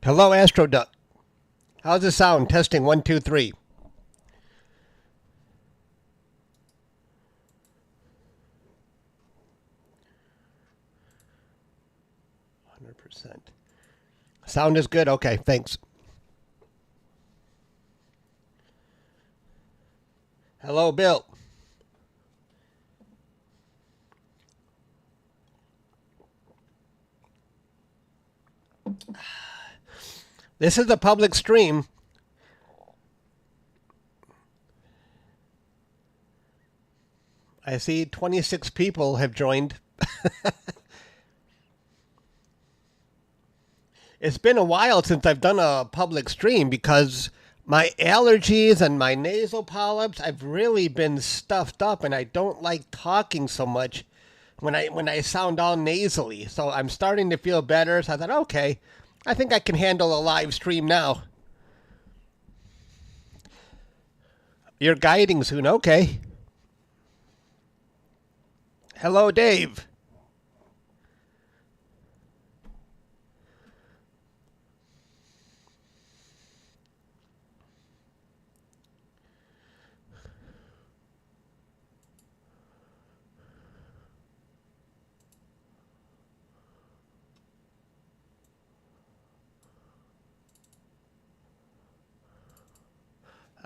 Hello, Astroduck. How's the sound? Testing 1, 2, 3. Sound is good? Okay, thanks. Hello, Bill. This is a public stream. I see 26 people have joined. It's been a while since I've done a public stream because my allergies and my nasal polyps, I've really been stuffed up and I don't like talking so much when I sound all nasally. So I'm starting to feel better. So I thought, okay, I think I can handle a live stream now. You're guiding soon, okay. Hello, Dave.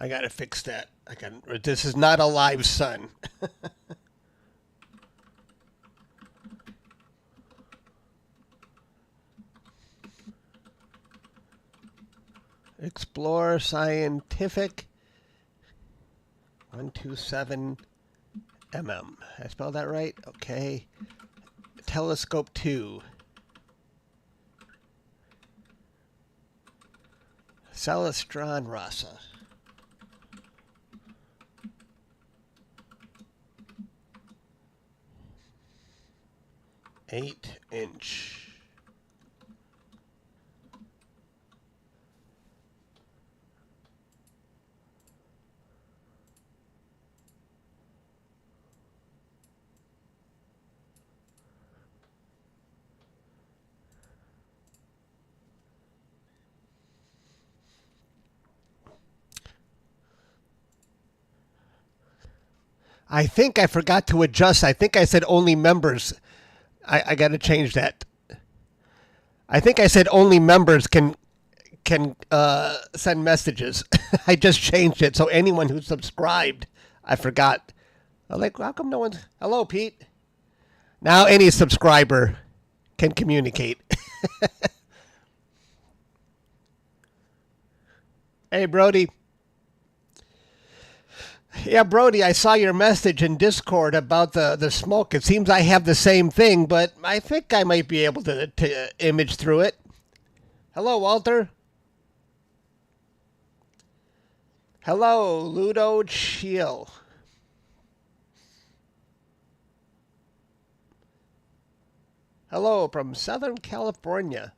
I gotta fix that. This is not a live sun. Explore Scientific 127mm. I spelled that right? Okay. Telescope 2. Celestron RASA. 8-inch. I think I forgot to adjust. I think I said only members. I got to change that. I think I said only members can send messages. I just changed it. So anyone who subscribed, I forgot. I'm like, how come no one's... Hello, Pete. Now any subscriber can communicate. Hey, Brody. Yeah, Brody, I saw your message in Discord about the smoke. It seems I have the same thing, but I think I might be able to image through it. Hello, Walter. Hello, Ludo Chill. Hello from Southern California.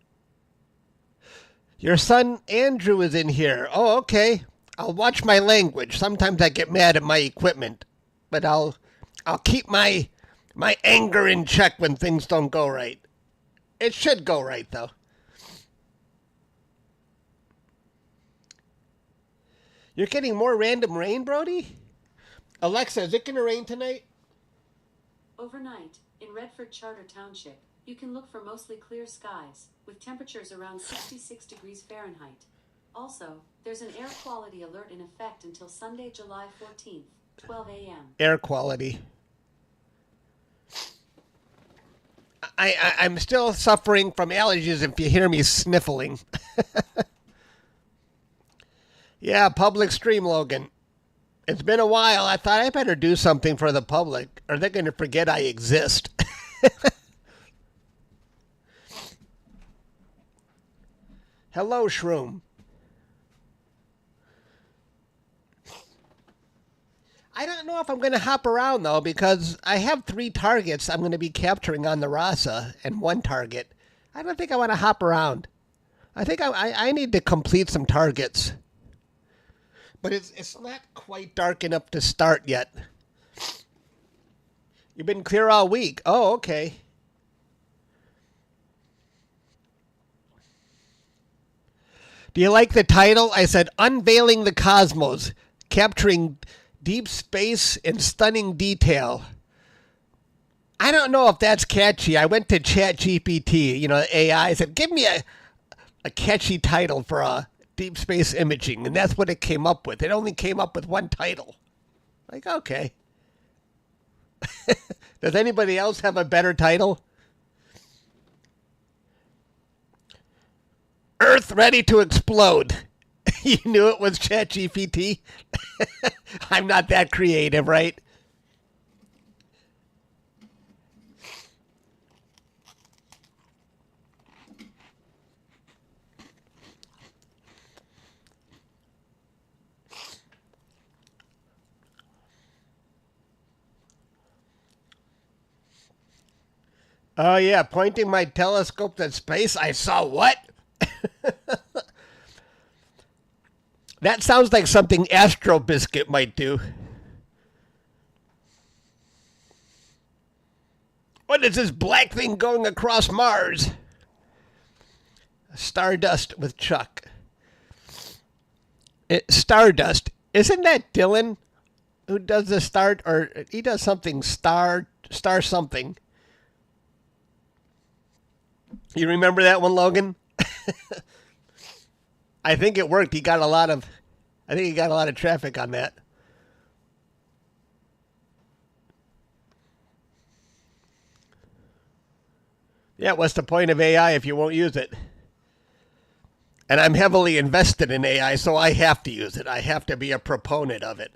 Your son Andrew is in here. Oh, okay. I'll watch my language. Sometimes I get mad at my equipment, but I'll keep my anger in check when things don't go right. It should go right though. You're getting more random rain, Brody? Alexa, is it going to rain tonight? Overnight, in Redford Charter Township, you can look for mostly clear skies, with temperatures around 66 degrees Fahrenheit. Also, there's an air quality alert in effect until Sunday, July 14th, 12 a.m. Air quality. I'm still suffering from allergies if you hear me sniffling. Yeah, public stream, Logan. It's been a while. I thought I better do something for the public, or they're going to forget I exist. Hello, Shroom. I don't know if I'm going to hop around, though, because I have 3 targets I'm going to be capturing on the RASA and 1 target. I don't think I want to hop around. I think I need to complete some targets. But it's not quite dark enough to start yet. You've been clear all week. Oh, okay. Do you like the title? I said, Unveiling the Cosmos, Capturing Deep Space in Stunning Detail. I don't know if that's catchy. I went to ChatGPT, you know, AI. I said, give me a catchy title for deep space imaging. And that's what it came up with. It only came up with one title. Like, okay. Does anybody else have a better title? Earth ready to explode. You knew it was ChatGPT? I'm not that creative, right? Oh, yeah, pointing my telescope at space. I saw what? That sounds like something Astro Biscuit might do. What is this black thing going across Mars? Stardust with Chuck. Stardust. Isn't that Dylan who does the start? Or he does something star something. You remember that one, Logan? I think it worked. I think he got a lot of traffic on that. Yeah, what's the point of AI if you won't use it? And I'm heavily invested in AI, so I have to use it. I have to be a proponent of it.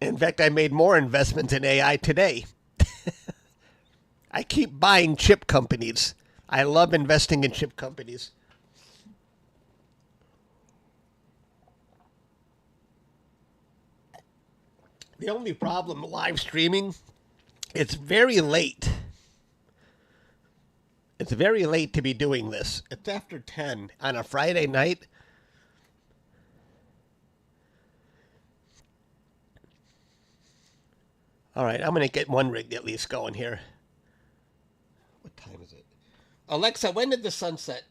In fact, I made more investments in AI today. I keep buying chip companies. I love investing in chip companies. The only problem live streaming, it's very late. It's very late to be doing this. It's after 10 on a Friday night. All right, I'm going to get one rig at least going here. What time is it? Alexa, when did the sun set?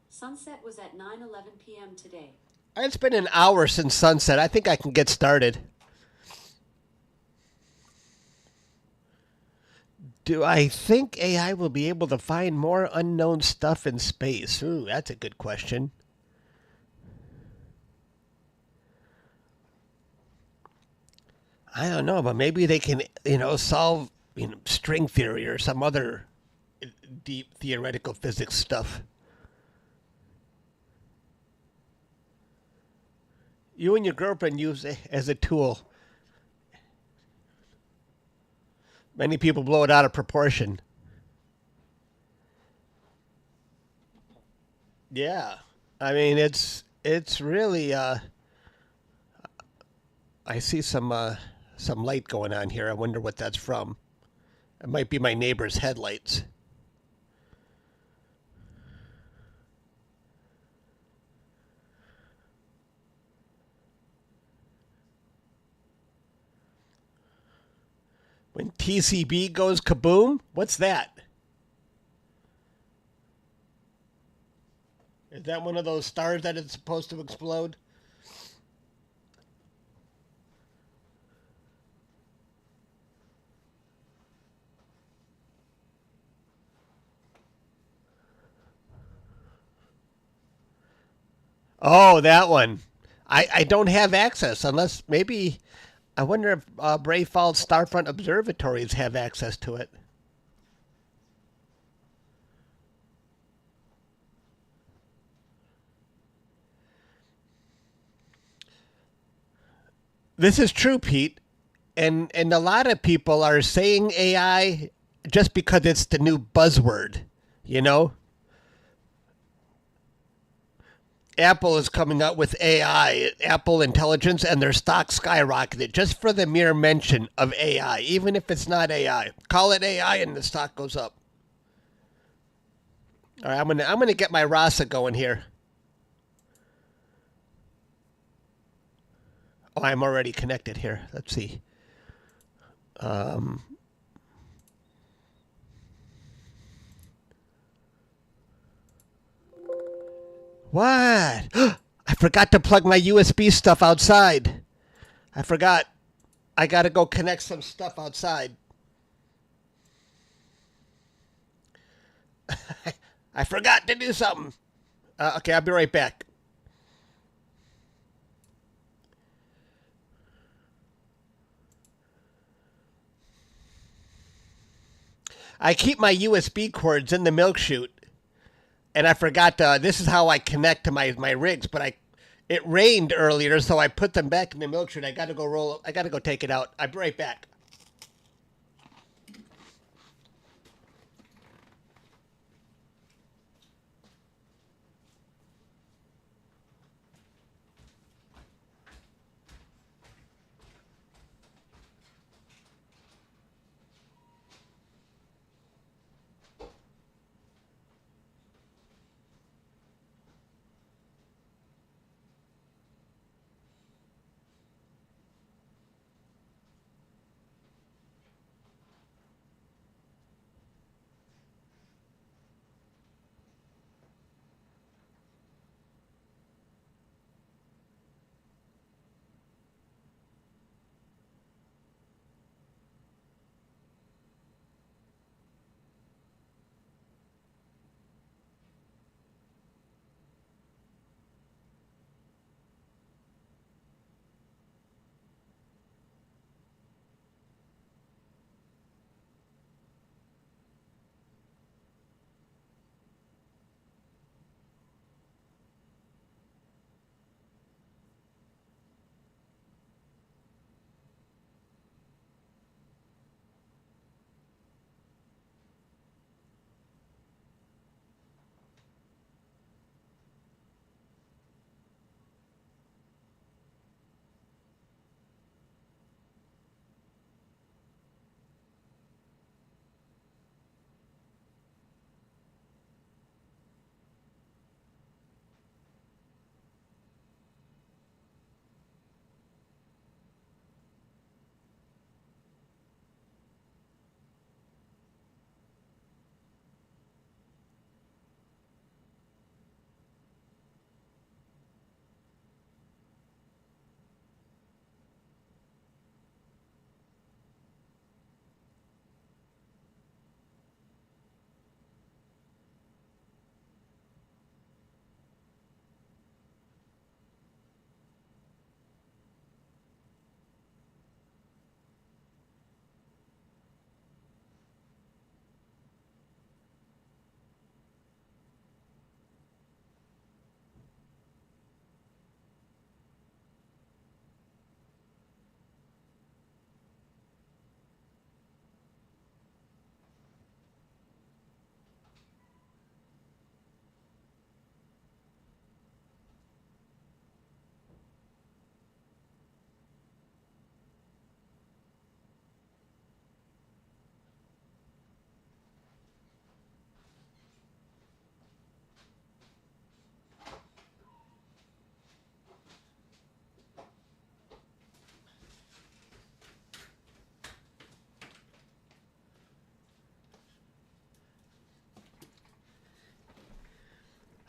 Sunset was at 9:11 p.m. today. It's been an hour since sunset. I think I can get started. Do I think AI will be able to find more unknown stuff in space? Ooh, that's a good question. I don't know, but maybe they can, solve, string theory or some other deep theoretical physics stuff. You and your girlfriend use it as a tool. Many people blow it out of proportion. Yeah. I mean, it's really I see some light going on here. I wonder what that's from. It might be my neighbor's headlights. When TCB goes kaboom? What's that? Is that one of those stars that it's supposed to explode? Oh, that one. I don't have access unless maybe I wonder if Bray Falls Starfront Observatories have access to it. This is true, Pete. And a lot of people are saying AI just because it's the new buzzword, you know? Apple is coming out with AI, Apple Intelligence, and their stock skyrocketed just for the mere mention of AI, even if it's not AI. Call it AI and the stock goes up. All right, I'm gonna get my RASA going here. Oh, I'm already connected here. Let's see. What? I forgot to plug my USB stuff outside. I forgot. I gotta go connect some stuff outside. I forgot to do something. Okay, I'll be right back. I keep my USB cords in the milk chute, and I forgot this is how I connect to my rigs, but it rained earlier, so I put them back in the milk chute. I gotta go take it out. I'll be right back.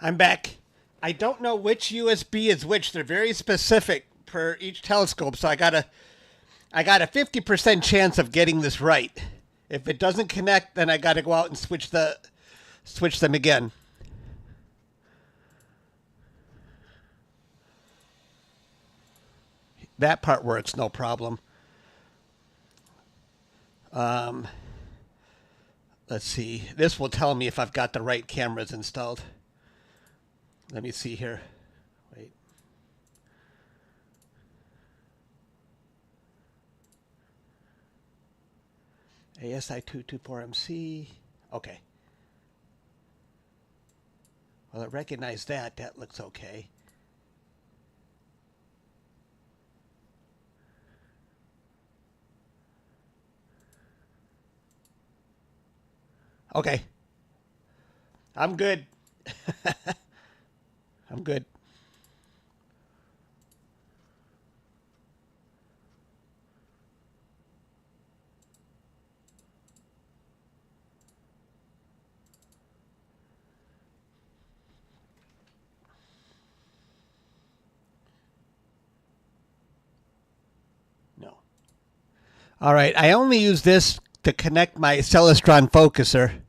I'm back. I don't know which USB is which. They're very specific per each telescope, so I got a 50% chance of getting this right. If it doesn't connect, then I got to go out and switch them again. That part works, no problem. Let's see. This will tell me if I've got the right cameras installed. Let me see here. Wait. ASI224MC. Okay. Well, it recognized that. That looks okay. Okay. I'm good. I'm good. All right, I only use this to connect my Celestron focuser.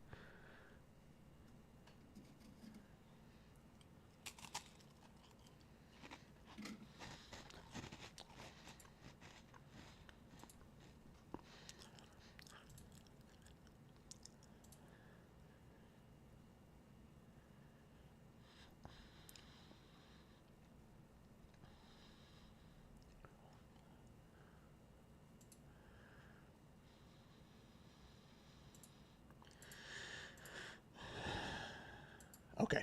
Okay,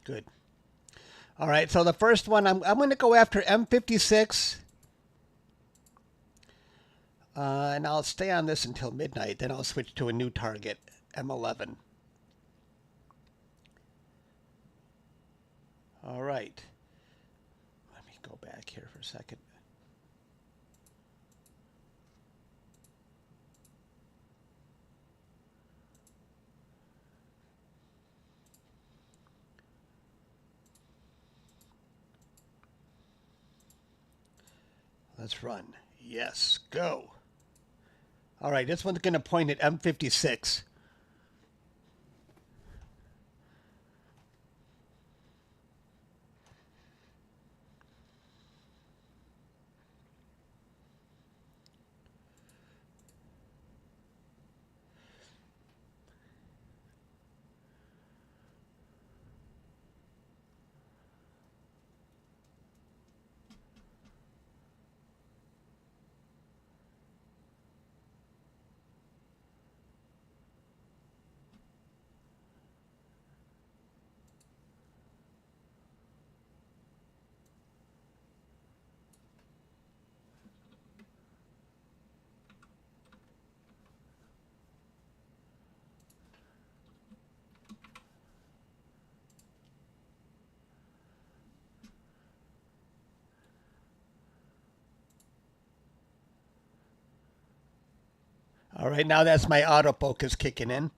good. All right, so the first one, I'm going to go after M56. And I'll stay on this until midnight. Then I'll switch to a new target, M11. All right. Let me go back here for a second. Let's run. Yes, go. All right, this one's going to point at M56. All right, now that's my autofocus kicking in.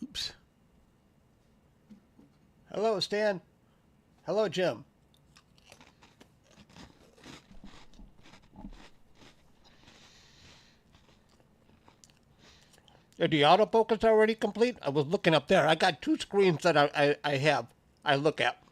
Oops. Hello, Stan. Hello, Jim. Is the autofocus already complete? I was looking up there. I got two screens that I look at.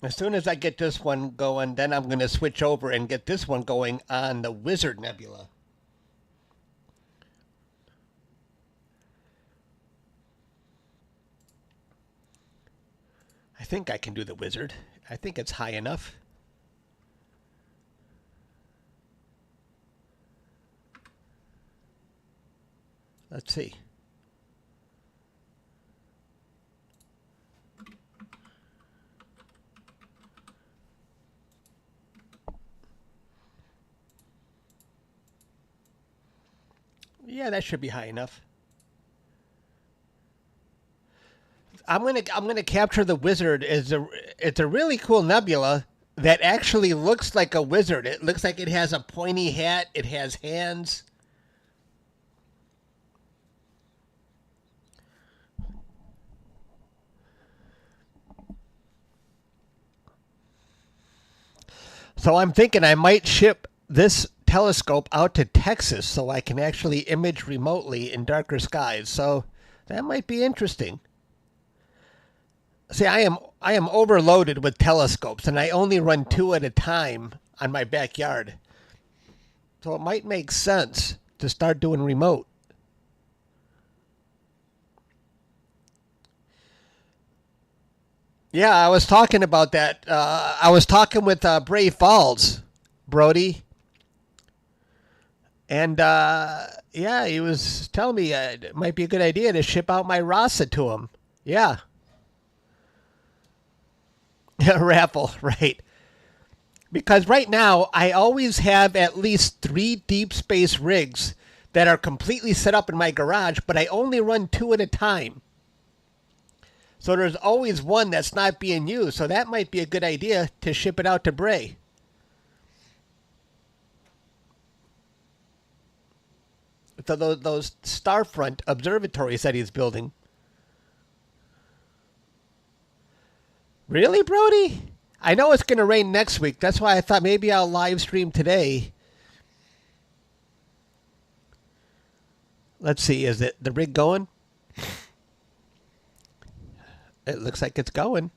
As soon as I get this one going, then I'm going to switch over and get this one going on the Wizard Nebula. I think I can do the Wizard. I think it's high enough. Let's see. Yeah, that should be high enough. I'm gonna capture the Wizard. It's a really cool nebula that actually looks like a wizard. It looks like it has a pointy hat. It has hands. So I'm thinking I might ship this telescope out to Texas so I can actually image remotely in darker skies. So that might be interesting. See, I am overloaded with telescopes, and I only run 2 at a time on my backyard. So it might make sense to start doing remote. Yeah, I was talking about that. I was talking with Bray Falls, Brody, and yeah, he was telling me it might be a good idea to ship out my RASA to him. Yeah, raffle, right. Because right now, I always have at least 3 deep space rigs that are completely set up in my garage, but I only run 2 at a time. So there's always one that's not being used. So that might be a good idea to ship it out to Bray. So those Starfront observatories that he's building. Really, Brody? I know it's going to rain next week. That's why I thought maybe I'll live stream today. Let's see. Is it the rig going? It looks like it's going.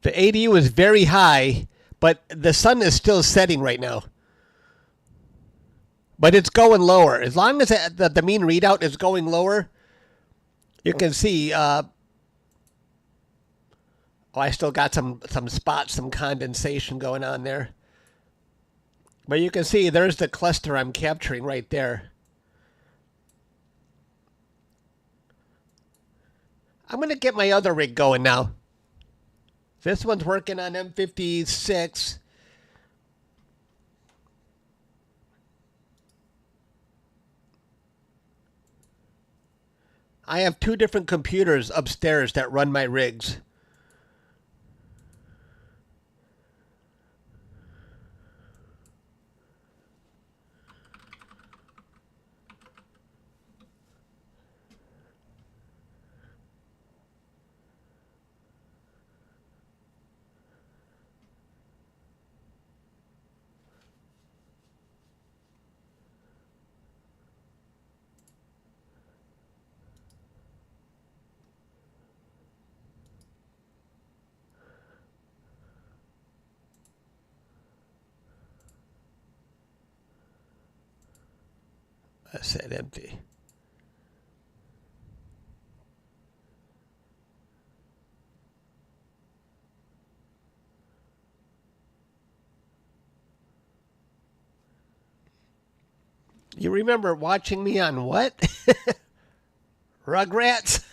The ADU is very high, but the sun is still setting right now. But it's going lower. As long as the mean readout is going lower, you can see. Oh, I still got some spots, some condensation going on there. But you can see there's the cluster I'm capturing right there. I'm going to get my other rig going now. This one's working on M56. I have 2 different computers upstairs that run my rigs. I said empty. You remember watching me on what? Rugrats?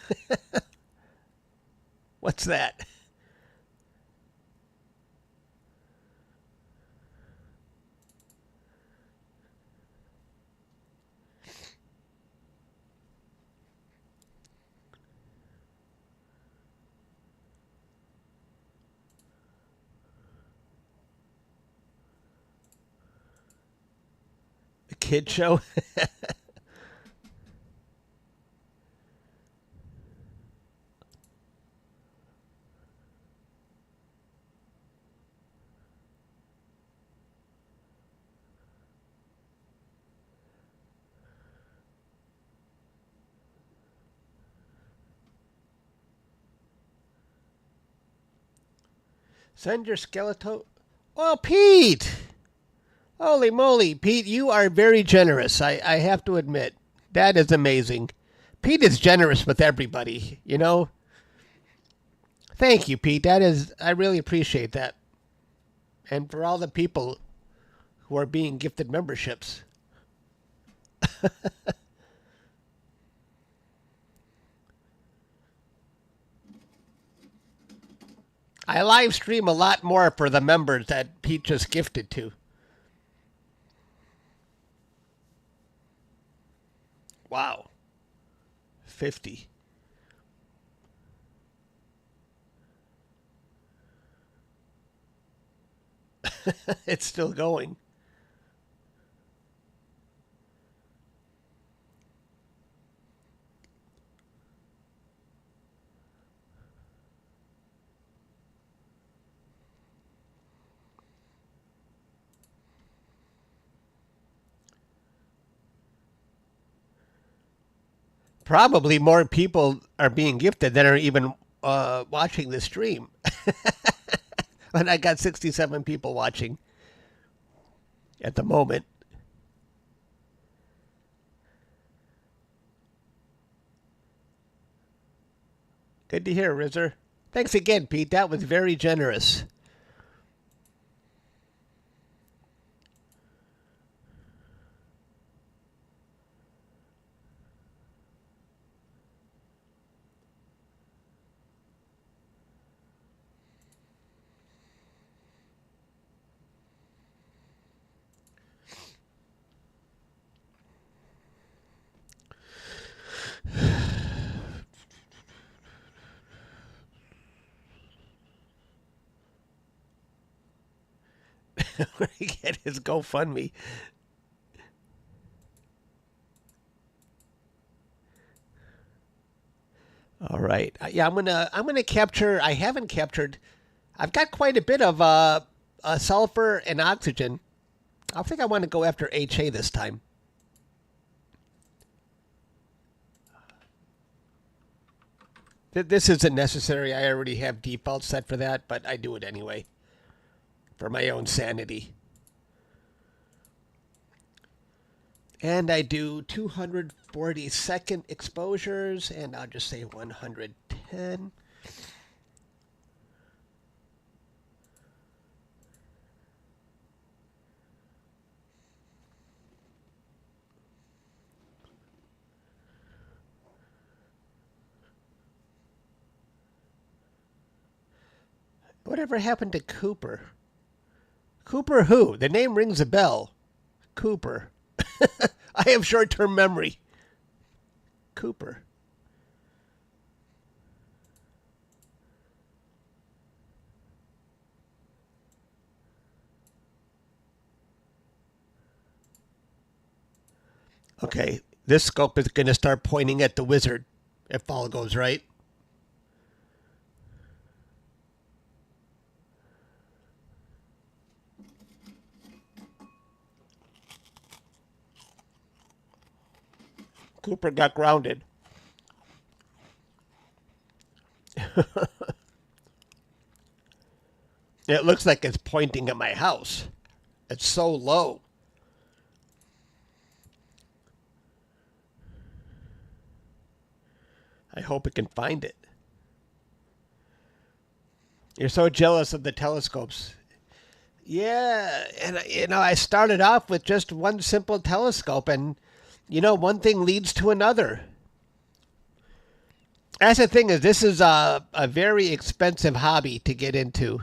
What's that? A kid show? Send your skeleton. Oh, Pete! Holy moly, Pete, you are very generous. I have to admit. That is amazing. Pete is generous with everybody, you know? Thank you, Pete. I really appreciate that. And for all the people who are being gifted memberships. I live stream a lot more for the members that Pete just gifted to. Wow. 50. It's still going. Probably more people are being gifted than are even watching the stream. And I got 67 people watching at the moment. Good to hear, Rizzer. Thanks again, Pete. That was very generous. Get his GoFundMe. All right. Yeah, I'm gonna capture. I haven't captured. I've got quite a bit of sulfur and oxygen. I think I want to go after HA this time. This isn't necessary. I already have default set for that, but I do it anyway for my own sanity. And I do 240-second exposures, and I'll just say 110. Whatever happened to Cooper? Cooper who? The name rings a bell. Cooper. I have short-term memory. Cooper. Okay, this scope is going to start pointing at the wizard if all goes right. Cooper got grounded. It looks like it's pointing at my house. It's so low. I hope it can find it. You're so jealous of the telescopes. Yeah, and I started off with just one simple telescope, and one thing leads to another. That's the thing is, this is a very expensive hobby to get into.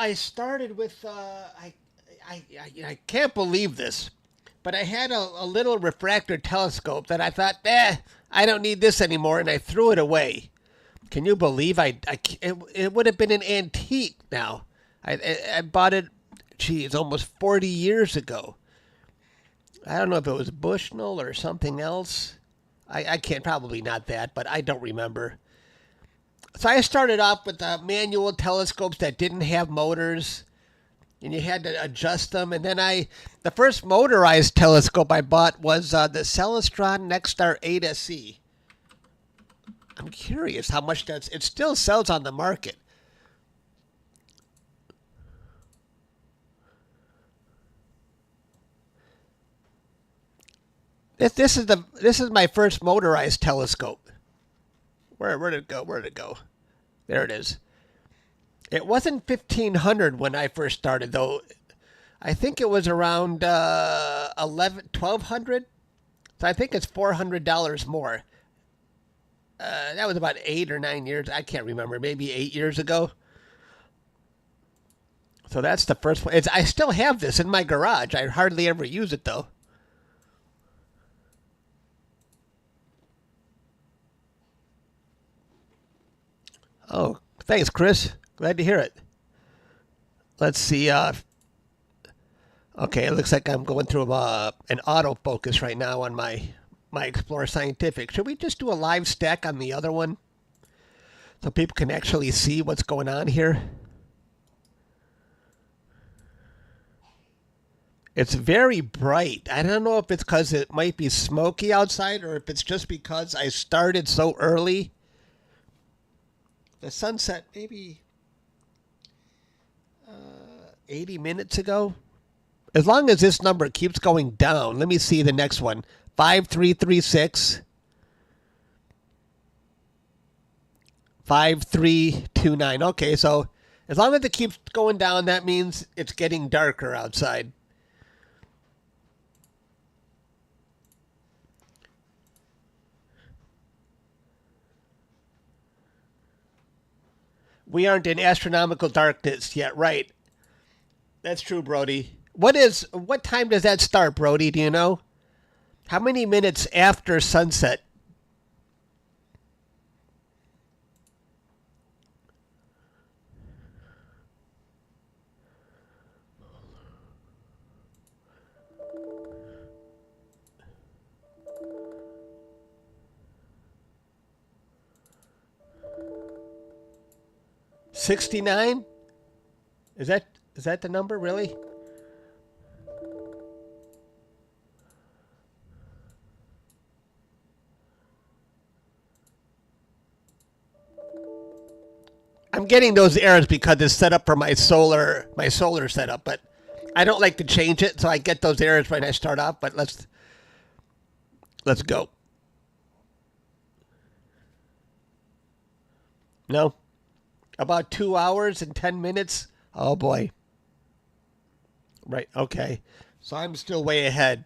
I started with I can't believe this, but I had a little refractor telescope that I thought, I don't need this anymore, and I threw it away. Can you believe it would have been an antique now. I bought it, geez, almost 40 years ago. I don't know if it was Bushnell or something else. I can't, probably not that, but I don't remember. So I started off with manual telescopes that didn't have motors, and you had to adjust them. And then the first motorized telescope I bought was the Celestron Nexstar ASI. I'm curious how much it still sells on the market. This is my first motorized telescope. Where'd it go? Where'd it go? There it is. It wasn't 1,500 when I first started, though. I think it was around 1,200. So I think it's $400 more. That was about 8 or 9 years. I can't remember. Maybe 8 years ago. So that's the first one. I still have this in my garage. I hardly ever use it, though. Oh, thanks, Chris. Glad to hear it. Let's see. Okay, it looks like I'm going through an autofocus right now on my Explorer Scientific. Should we just do a live stack on the other one so people can actually see what's going on here? It's very bright. I don't know if it's because it might be smoky outside or if it's just because I started so early. The sunset maybe 80 minutes ago. As long as this number keeps going down, let me see the next one. 5336. 5329. Okay, so as long as it keeps going down, that means it's getting darker outside. We aren't in astronomical darkness yet, right? That's true, Brody. What time does that start, Brody? Do you know? How many minutes after sunset? $69? Is that the number, really? I'm getting those errors because it's set up for my solar setup, but I don't like to change it, so I get those errors when I start off. But let's go. No, about 2 hours and 10 minutes. Oh boy. Right. Okay. So I'm still way ahead.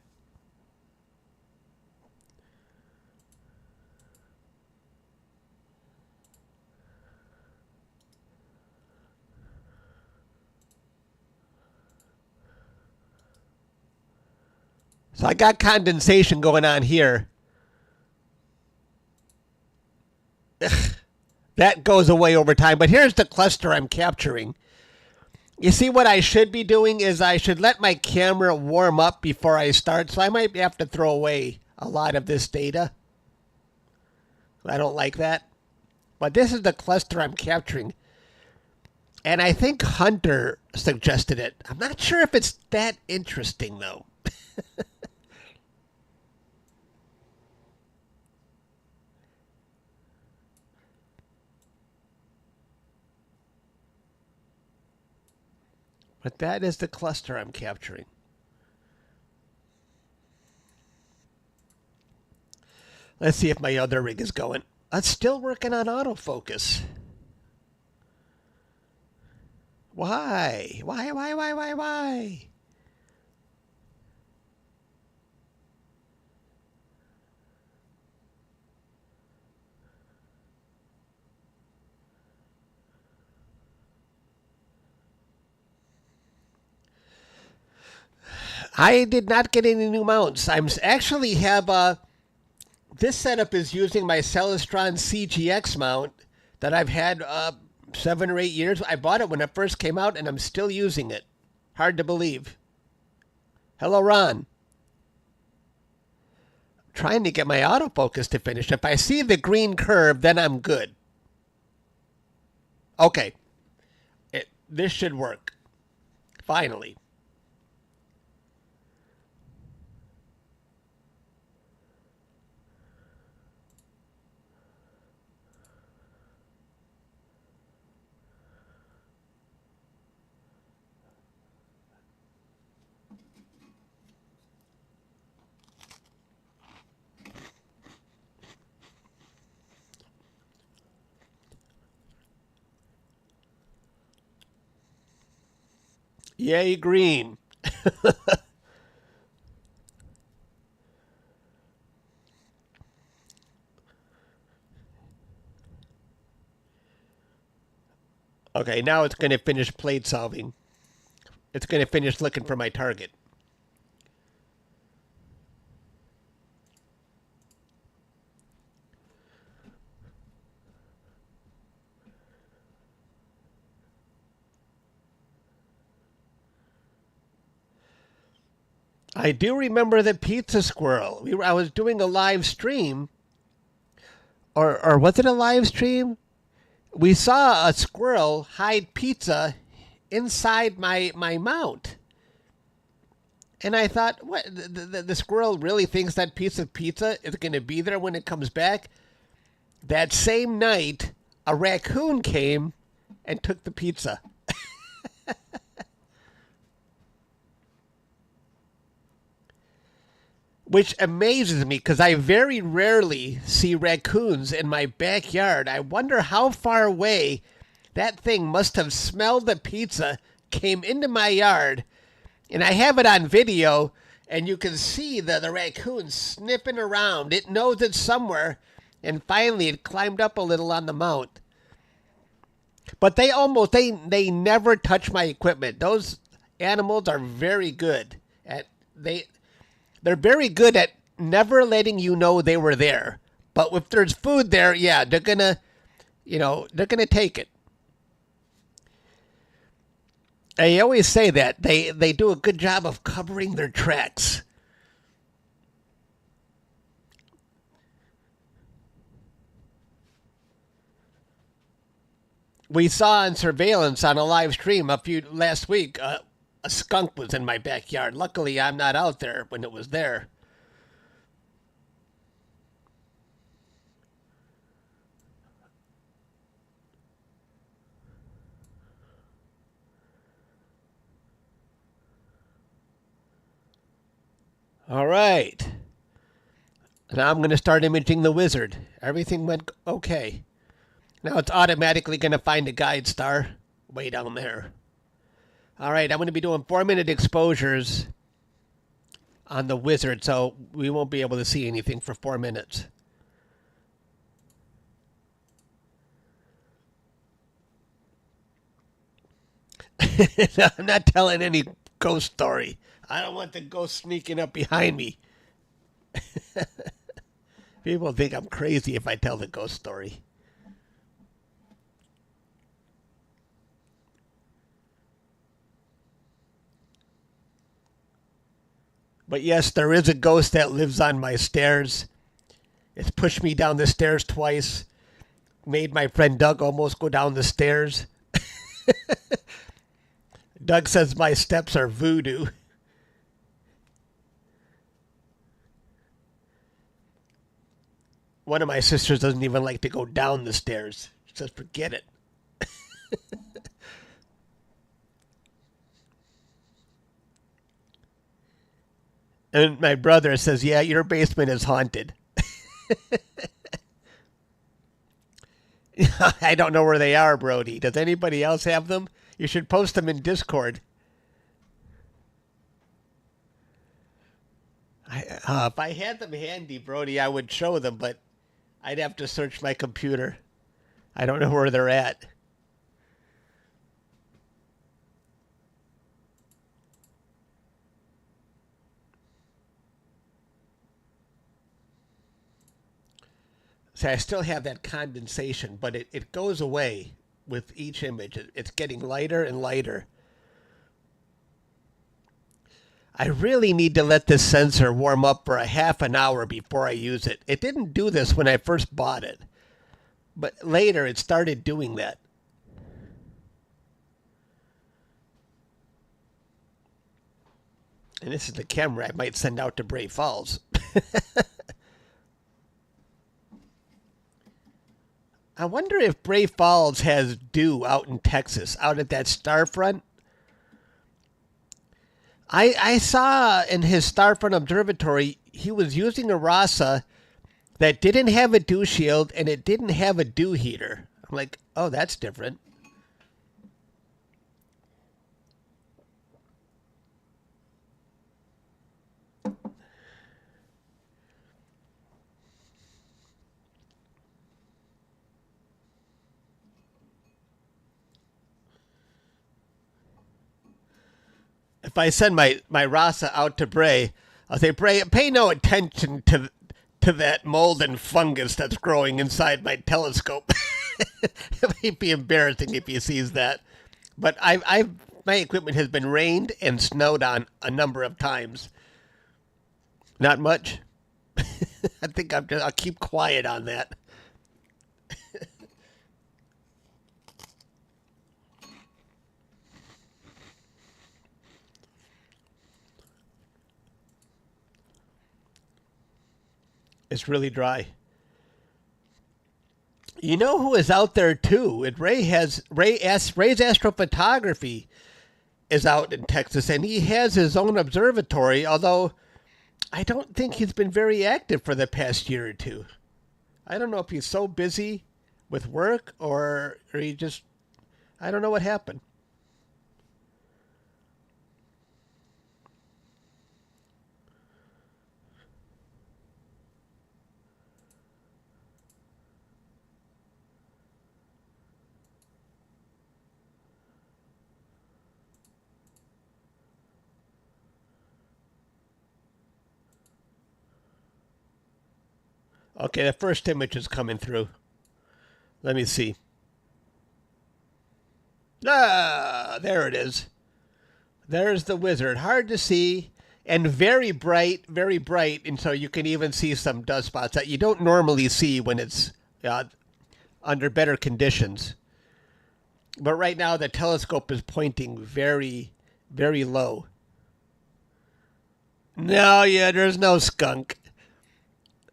So I got condensation going on here. That goes away over time. But here's the cluster I'm capturing. You see, what I should be doing is I should let my camera warm up before I start. So I might have to throw away a lot of this data. I don't like that. But this is the cluster I'm capturing. And I think Hunter suggested it. I'm not sure if it's that interesting, though. But that is the cluster I'm capturing. Let's see if my other rig is going. I'm still working on autofocus. Why? Why? I did not get any new mounts. I'm actually have this setup is using my Celestron CGX mount that I've had 7 or 8 years. I bought it when it first came out, and I'm still using it. Hard to believe. Hello, Ron. Trying to get my autofocus to finish. If I see the green curve, then I'm good. Okay. This should work. Finally. Yay, green. Okay, now it's going to finish plate solving. It's going to finish looking for my target. I do remember the pizza squirrel. I was doing a live stream, or was it a live stream? We saw a squirrel hide pizza inside my mount. And I thought, what? The squirrel really thinks that piece of pizza is going to be there when it comes back? That same night, a raccoon came and took the pizza. Which amazes me because I very rarely see raccoons in my backyard. I wonder how far away that thing must have smelled the pizza, came into my yard, and I have it on video, and you can see the raccoon sniffing around. It knows it's somewhere, and finally it climbed up a little on the mount. But they never touch my equipment. Those animals are very good at they're very good at never letting you know they were there. But if there's food there, yeah, they're gonna take it. I always say that they do a good job of covering their tracks. We saw on surveillance on a live stream last week. A skunk was in my backyard. Luckily, I'm not out there when it was there. All right. Now I'm going to start imaging the wizard. Everything went okay. Now it's automatically going to find a guide star way down there. All right, I'm going to be doing 4-minute exposures on the wizard, so we won't be able to see anything for 4 minutes. I'm not telling any ghost story. I don't want the ghost sneaking up behind me. People think I'm crazy if I tell the ghost story. But yes, there is a ghost that lives on my stairs. It's pushed me down the stairs twice. Made my friend Doug almost go down the stairs. Doug says my steps are voodoo. One of my sisters doesn't even like to go down the stairs. She says, forget it. And my brother says, yeah, your basement is haunted. I don't know where they are, Brody. Does anybody else have them? You should post them in Discord. If I had them handy, Brody, I would show them, but I'd have to search my computer. I don't know where they're at. See, I still have that condensation, but it goes away with each image. It's getting lighter and lighter. I really need to let this sensor warm up for a half an hour before I use it. It didn't do this when I first bought it, but later it started doing that. And this is the camera I might send out to Bray Falls. I wonder if Bray Falls has dew out in Texas, out at that Starfront. I saw in his Starfront observatory, he was using a RASA that didn't have a dew shield and it didn't have a dew heater. I'm like, oh, that's different. If I send my RASA out to Bray, I'll say, Bray, pay no attention to that mold and fungus that's growing inside my telescope. It might be embarrassing if he sees that. But my equipment has been rained and snowed on a number of times. Not much. I think I'll keep quiet on that. It's really dry. You know who is out there too? And Ray's Astrophotography is out in Texas, and he has his own observatory. Although I don't think he's been very active for the past year or two. I don't know if he's so busy with work or he just, I don't know what happened. Okay, the first image is coming through. Let me see. Ah, there it is. There's the wizard. Hard to see and very bright, and so you can even see some dust spots that you don't normally see when it's under better conditions. But right now the telescope is pointing very, very low. No, yeah, there's no skunk.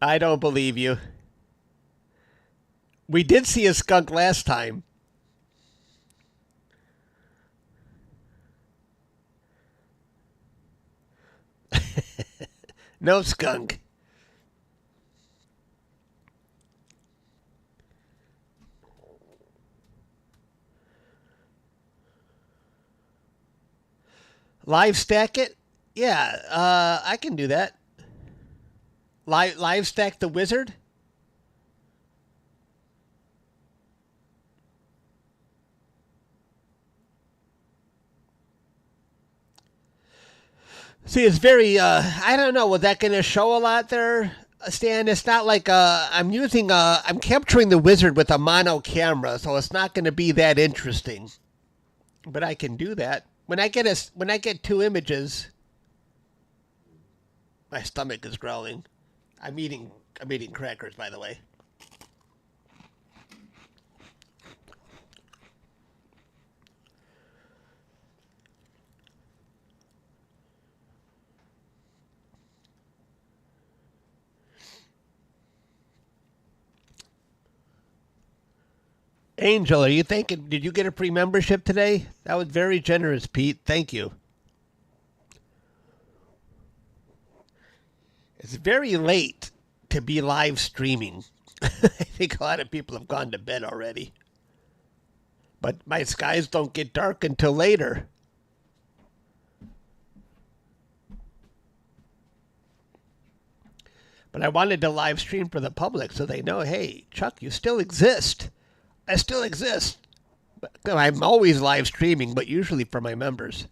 I don't believe you. We did see a skunk last time. No skunk. Live stack it? Yeah, I can do that. Live stack the wizard? See, it's very, I don't know, was that going to show a lot there, Stan? It's not like, I'm capturing the wizard with a mono camera, so it's not going to be that interesting. But I can do that. When I get two images, my stomach is growling. I'm eating crackers, by the way. Angel, are you thinking, did you get a free membership today? That was very generous, Pete. Thank you. It's very late to be live streaming. I think a lot of people have gone to bed already. But my skies don't get dark until later. But I wanted to live stream for the public so they know, hey, Chuck, you still exist. I still exist. I'm always live streaming, but usually for my members.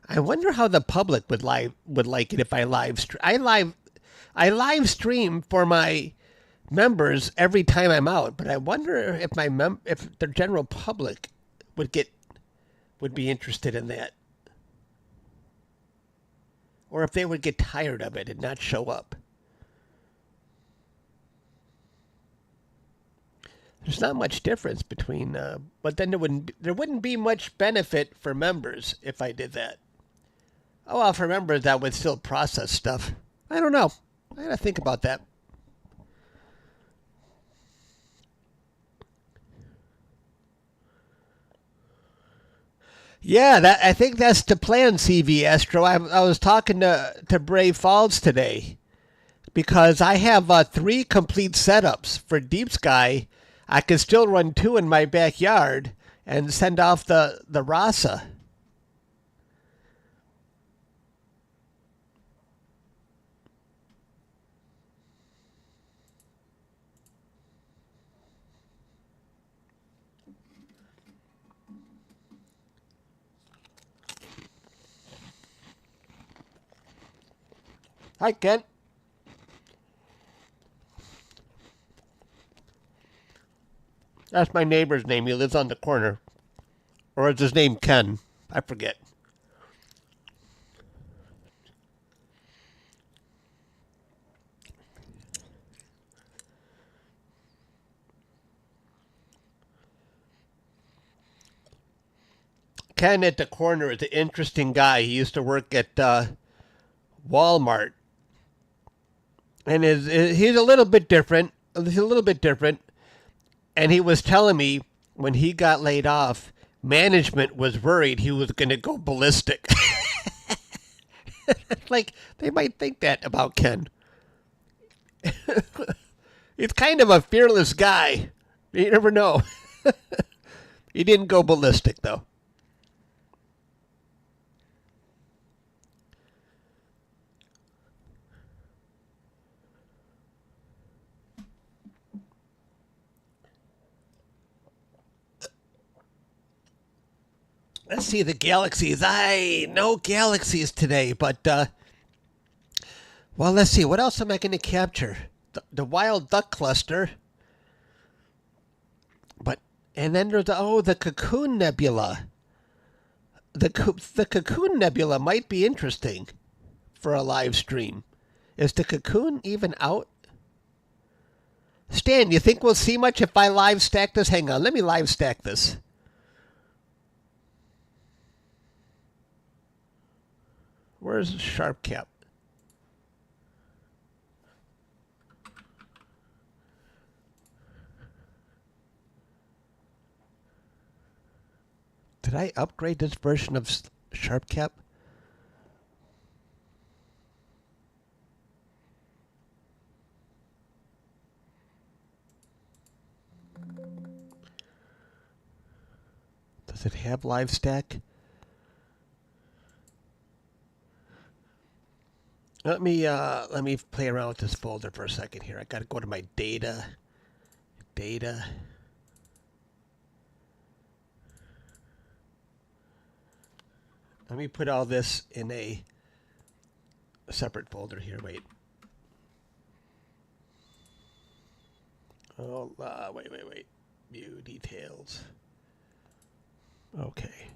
I wonder how the public would like it if I live stream. I live stream for my members every time I'm out, but I wonder if if the general public would be interested in that. Or if they would get tired of it and not show up. There's not much difference between, but then there wouldn't be much benefit for members if I did that. Oh, well, for members that would still process stuff. I don't know. I gotta think about that. Yeah, I think that's the plan, CV Astro. I was talking to Brave Falls today because I have 3 complete setups for Deep Sky. I can still run 2 in my backyard and send off the RASA. Hi, Kent. That's my neighbor's name. He lives on the corner. Or is his name Ken? I forget. Ken at the corner is an interesting guy. He used to work at Walmart. And he's a little bit different. He's a little bit different. And he was telling me when he got laid off, management was worried he was going to go ballistic. Like, they might think that about Ken. He's kind of a fearless guy. You never know. He didn't go ballistic, though. Let's see the galaxies. No galaxies today, but well, let's see. What else am I going to capture? The wild duck cluster. But and then there's the Cocoon Nebula. The Cocoon Nebula might be interesting for a live stream. Is the Cocoon even out? Stan, you think we'll see much if I live stack this? Hang on, let me live stack this. Where's the sharp cap? Did I upgrade this version of sharp cap? Does it have live stack? Let me play around with this folder for a second here. I got to go to my data. Data. Let me put all this in a separate folder here. Wait. Oh, wait. View details. Okay.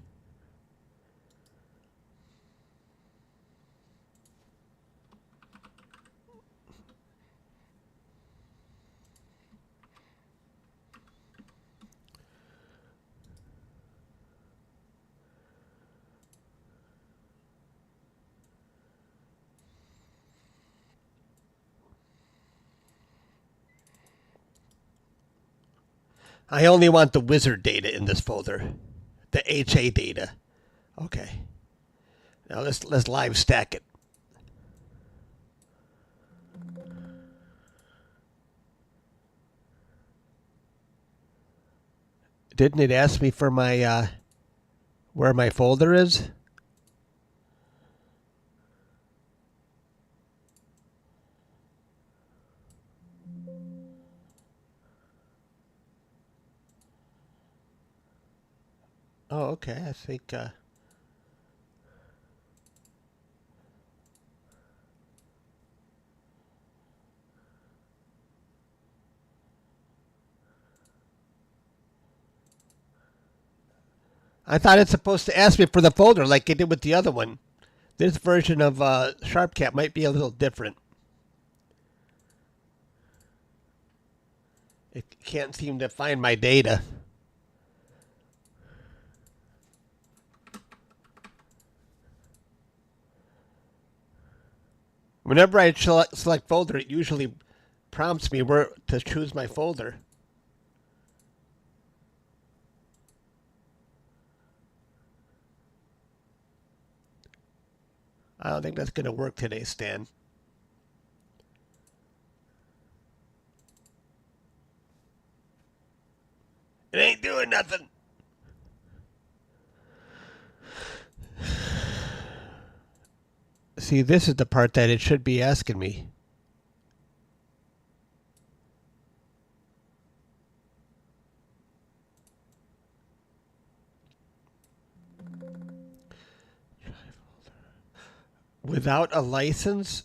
I only want the wizard data in this folder. The HA data. Okay. Now let's live stack it. Didn't it ask me for my where my folder is? Oh, okay. I think I thought it's supposed to ask me for the folder like it did with the other one. This version of SharpCap might be a little different. It can't seem to find my data. Whenever I select folder, it usually prompts me where to choose my folder. I don't think that's going to work today, Stan. It ain't doing nothing. See, this is the part that it should be asking me. Without a license?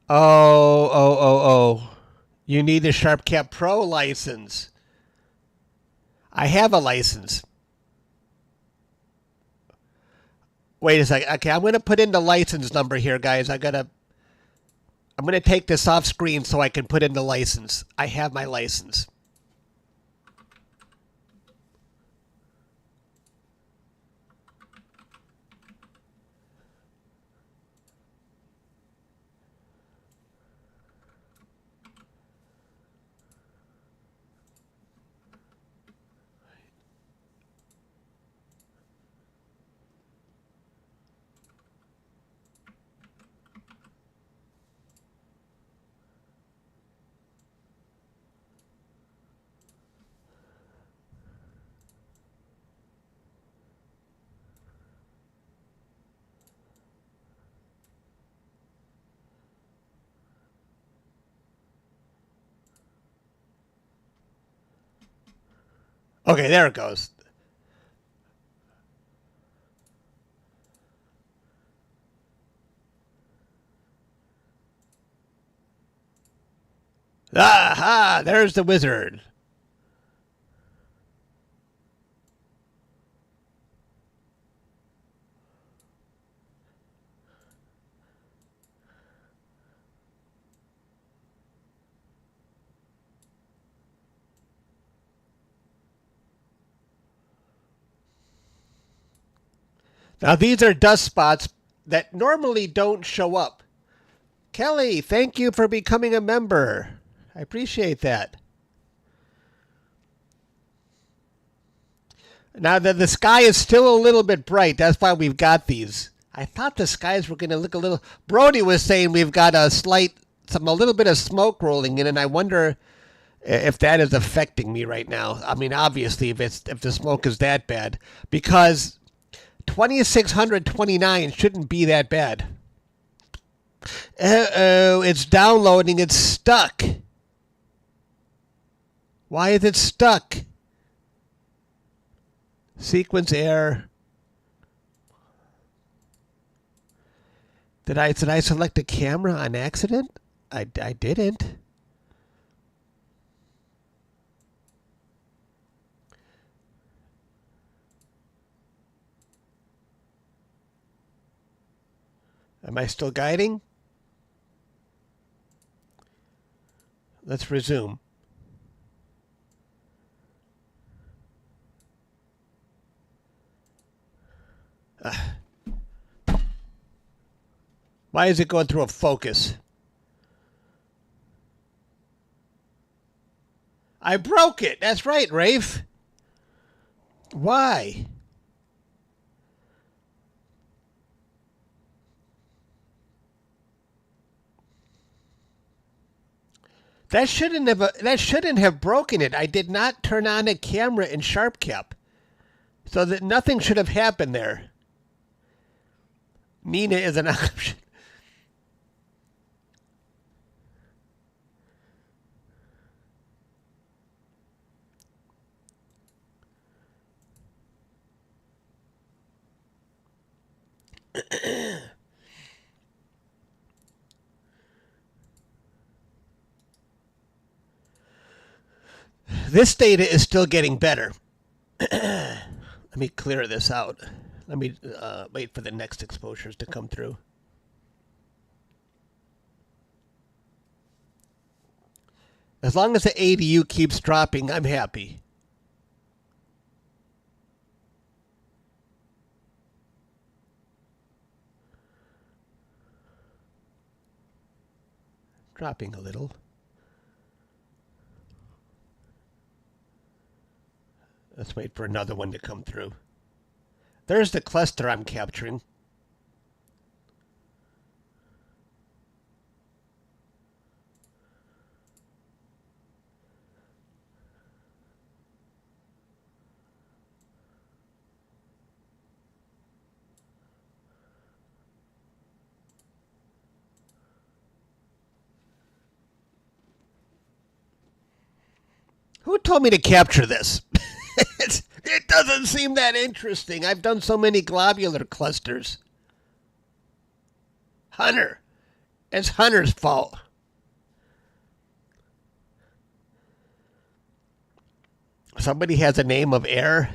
Oh. You need a SharpCap Pro license. I have a license. Wait a second. Okay, I'm going to put in the license number here, guys. I'm going to take this off screen so I can put in the license. I have my license. Okay, there it goes. Aha! There's the wizard. Now, these are dust spots that normally don't show up. Kelly, thank you for becoming a member. I appreciate that. Now, the sky is still a little bit bright. That's why we've got these. I thought the skies were going to look a little... Brody was saying we've got a little bit of smoke rolling in, and I wonder if that is affecting me right now. I mean, obviously, if the smoke is that bad. Because 2629 shouldn't be that bad. Uh-oh, it's downloading. It's stuck. Why is it stuck? Sequence error. Did I select a camera on accident? I didn't. Am I still guiding? Let's resume. Why is it going through a focus? I broke it. That's right, Rafe. Why? That shouldn't have broken it. I did not turn on a camera in SharpCap, so that nothing should have happened there. Nina is an option. This data is still getting better. Let me clear this out. Let me wait for the next exposures to come through. As long as the ADU keeps dropping, I'm happy. Dropping a little. Let's wait for another one to come through. There's the cluster I'm capturing. Who told me to capture this? It doesn't seem that interesting. I've done so many globular clusters. Hunter. It's Hunter's fault. Somebody has a name of air.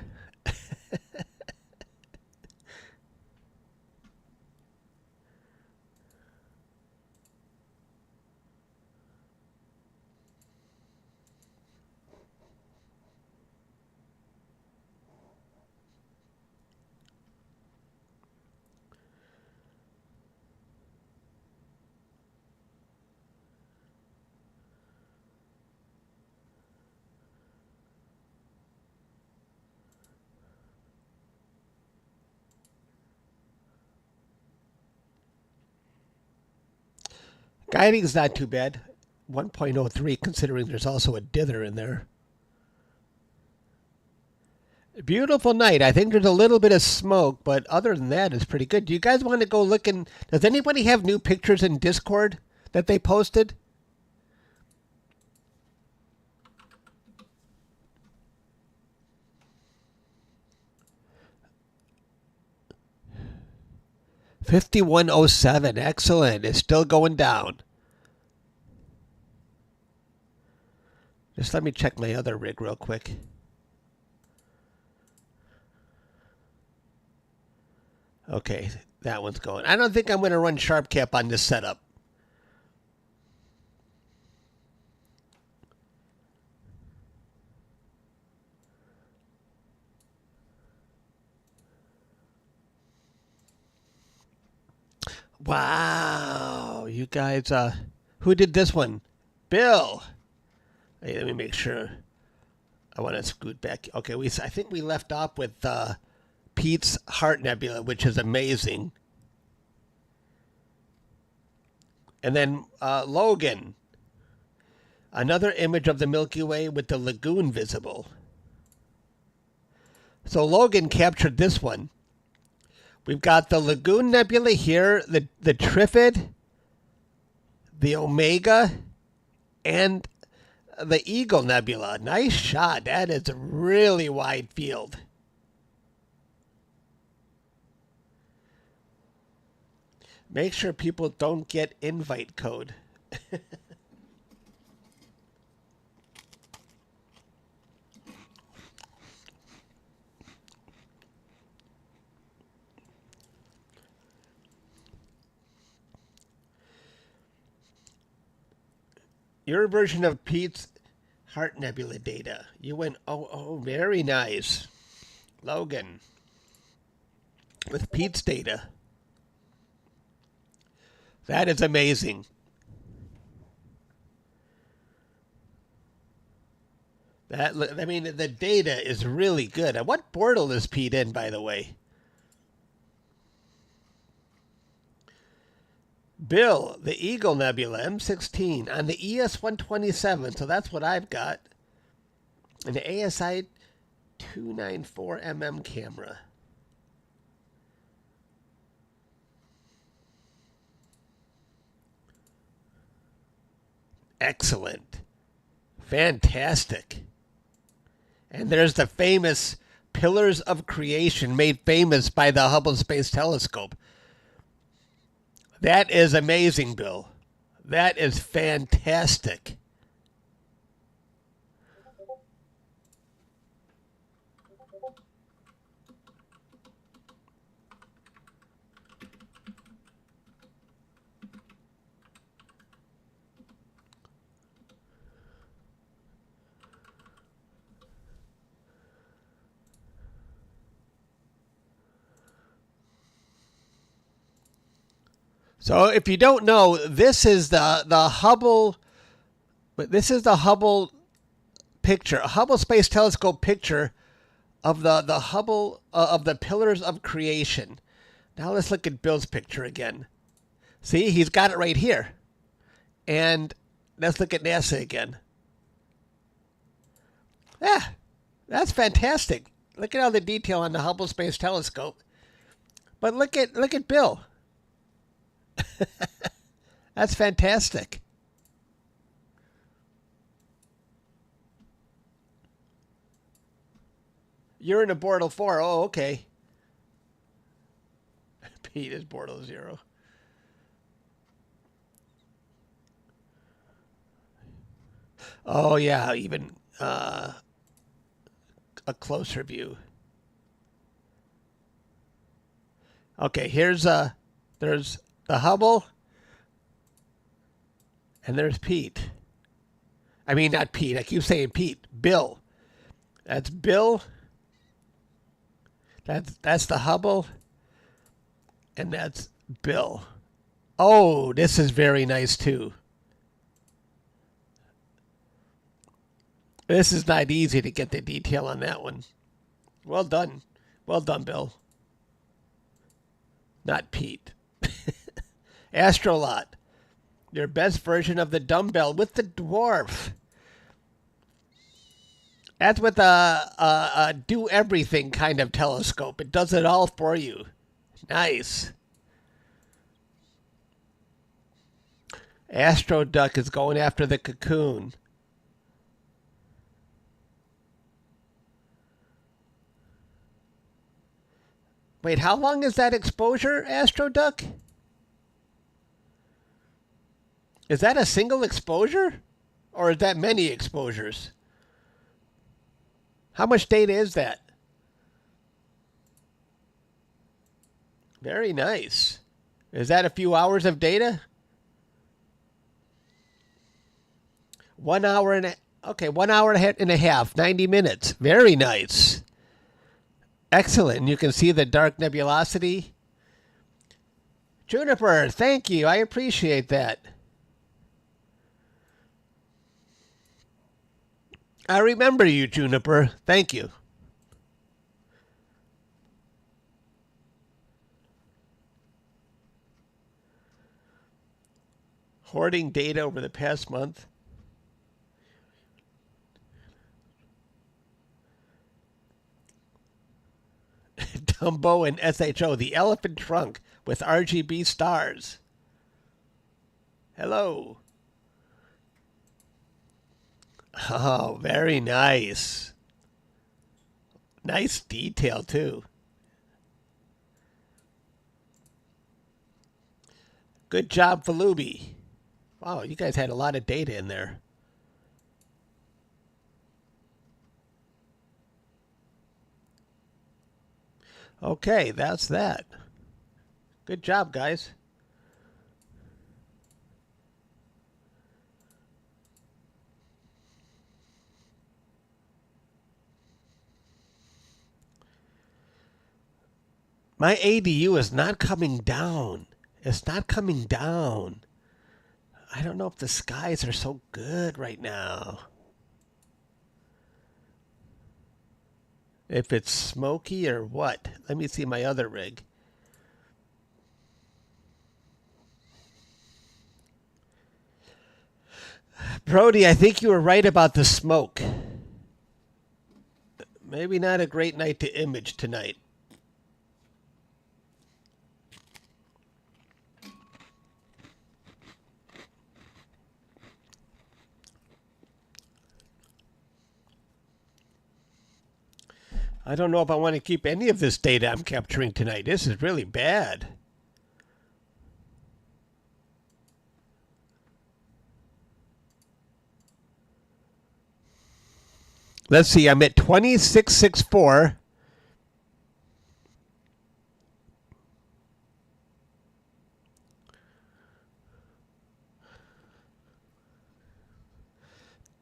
Guiding's not too bad. 1.03, considering there's also a dither in there. Beautiful night. I think there's a little bit of smoke, but other than that, it's pretty good. Do you guys want to go look in? Does anybody have new pictures in Discord that they posted? $51.07. Excellent. It's still going down. Just let me check my other rig real quick. Okay, that one's going. I don't think I'm going to run sharp cap on this setup. Wow, you guys, who did this one? Bill. Hey, let me make sure. I want to scoot back. Okay, I think we left off with Pete's Heart Nebula, which is amazing. And then Logan. Another image of the Milky Way with the lagoon visible. So Logan captured this one. We've got the Lagoon Nebula here, the Trifid, the Omega, and the Eagle Nebula. Nice shot. That is a really wide field. Make sure people don't get invite code. Your version of Pete's Heart Nebula data. You went, oh, very nice. Logan. With Pete's data. That is amazing. I mean, the data is really good. And what portal is Pete in, by the way? Bill, the Eagle Nebula, M16, on the ES127, so that's what I've got. And the ASI294MM camera. Excellent. Fantastic. And there's the famous Pillars of Creation made famous by the Hubble Space Telescope. That is amazing, Bill. That is fantastic. So if you don't know, this is the Hubble, but this is the Hubble picture, a Hubble Space Telescope picture of the Hubble of the Pillars of Creation. Now let's look at Bill's picture again. See, he's got it right here. And let's look at NASA again. Yeah, that's fantastic. Look at all the detail on the Hubble Space Telescope. But look at Bill. That's fantastic. You're in a Bortle 4. Oh, okay. Pete is Bortle 0. Oh, yeah. Even a closer view. Okay, there's the Hubble, and there's Pete. I mean, not Pete. I keep saying Pete. Bill. That's Bill. That's the Hubble, and that's Bill. Oh, this is very nice too. This is not easy to get the detail on that one. Well done. Well done, Bill. Not Pete. Astrolot. Your best version of the dumbbell with the dwarf. That's with a do-everything kind of telescope. It does it all for you. Nice. Astro Duck is going after the cocoon. Wait, how long is that exposure, Astro Duck? Is that a single exposure? Or is that many exposures? How much data is that? Very nice. Is that a few hours of data? 1 hour and okay, 1 hour and a half, 90 minutes. Very nice. Excellent. You can see the dark nebulosity. Juniper, thank you. I appreciate that. I remember you, Juniper. Thank you. Hoarding data over the past month. Dumbo and SHO, the elephant trunk with RGB stars. Hello. Oh, very nice. Nice detail, too. Good job, Falubi. Wow, you guys had a lot of data in there. Okay, that's that. Good job, guys. My ADU is not coming down. It's not coming down. I don't know if the skies are so good right now. If it's smoky or what. Let me see my other rig. Brody, I think you were right about the smoke. Maybe not a great night to image tonight. I don't know if I want to keep any of this data I'm capturing tonight. This is really bad. Let's see, I'm at 2664.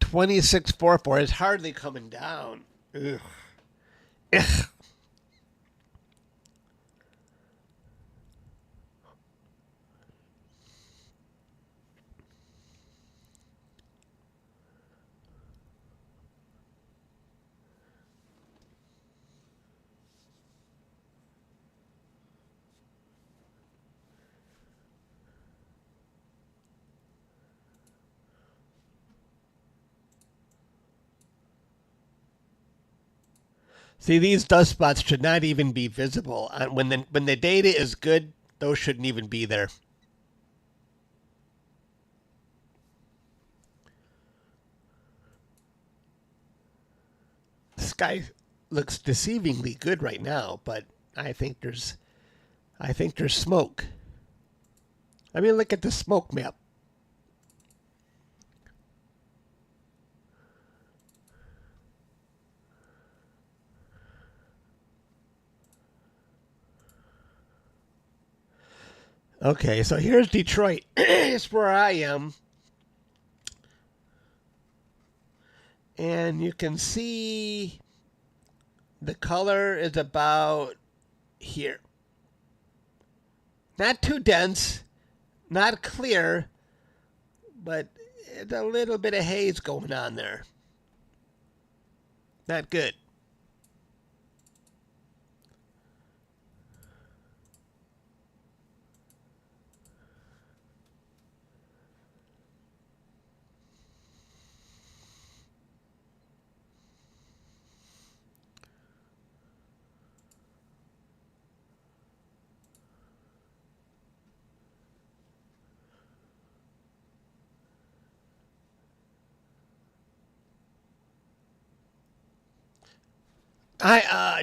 $26.44 is hardly coming down. Ugh. Ugh. See, these dust spots should not even be visible. When the data is good, those shouldn't even be there. The sky looks deceivingly good right now, but I think there's smoke. I mean, look at the smoke map. Okay, so here's Detroit. It's where I am. And you can see the color is about here. Not too dense, not clear, but it's a little bit of haze going on there. Not good.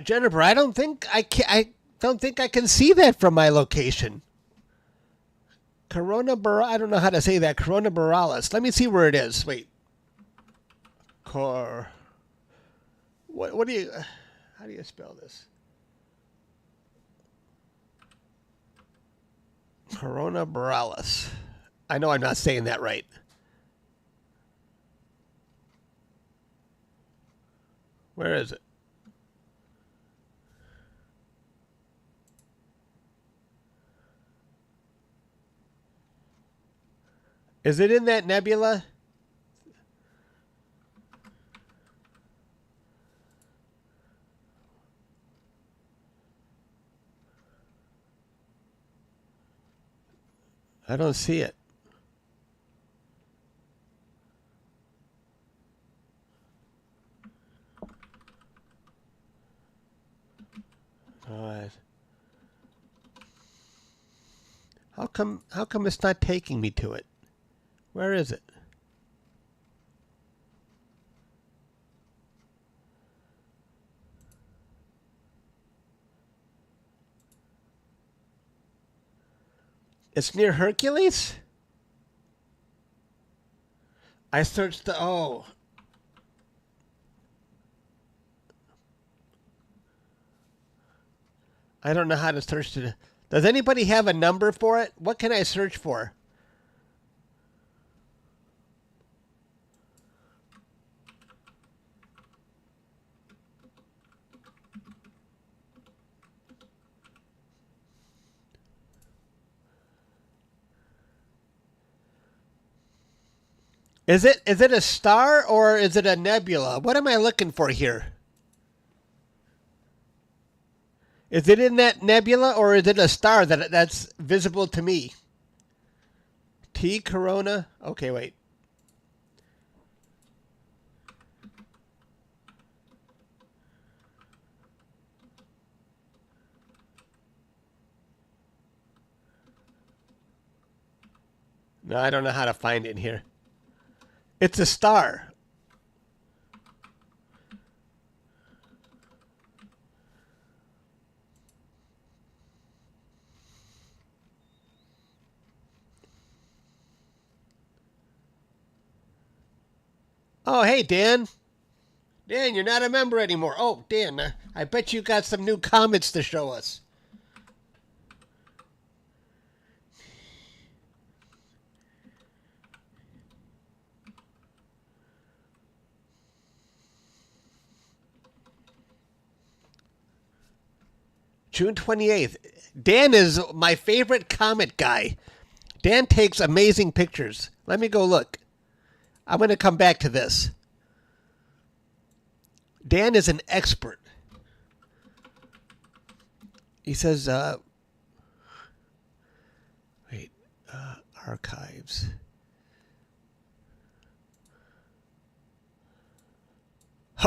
Jennifer, I don't think I don't think I can see that from my location. I don't know how to say that. Corona Borealis. Let me see where it is. Wait. Cor. What do you? How do you spell this? Corona Borealis. I know I'm not saying that right. Where is it? Is it in that nebula? I don't see it. All right. How come it's not taking me to it? Where is it? It's near Hercules? I searched the I don't know how to search it. Does anybody have a number for it? What can I search for? Is it a star or is it a nebula? What am I looking for here? Is it in that nebula or is it a star that's visible to me? T Corona? Okay, wait. No, I don't know how to find it in here. It's a star. Oh, hey, Dan. Dan, you're not a member anymore. Oh, Dan, I bet you got some new comets to show us. June 28th. Dan is my favorite comet guy. Dan takes amazing pictures. Let me go look. I'm going to come back to this. Dan is an expert. He says, wait, archives.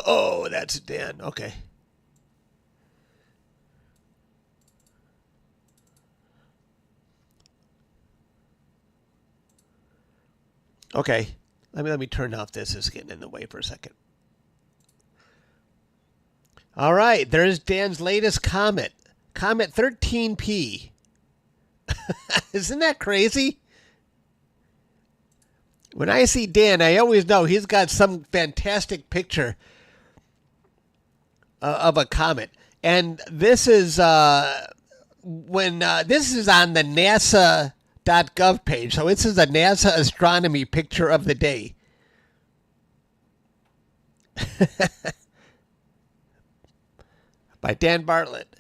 Oh, that's Dan. Okay. Okay. Let me turn off this. It's getting in the way for a second. All right. There's Dan's latest comet. Comet 13P. Isn't that crazy? When I see Dan, I always know he's got some fantastic picture of a comet. And this is when this is on the NASA.gov page, so this is a NASA astronomy picture of the day. By Dan Bartlett.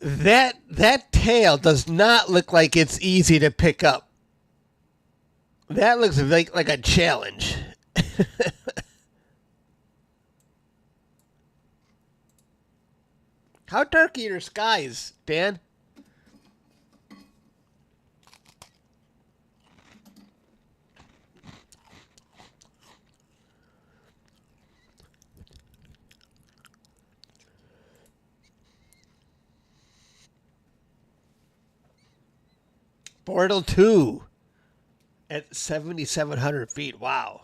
That tail does not look like it's easy to pick up. That looks like a challenge. How dark are your skies, Dan? Portal 2 at 7,700 feet. Wow.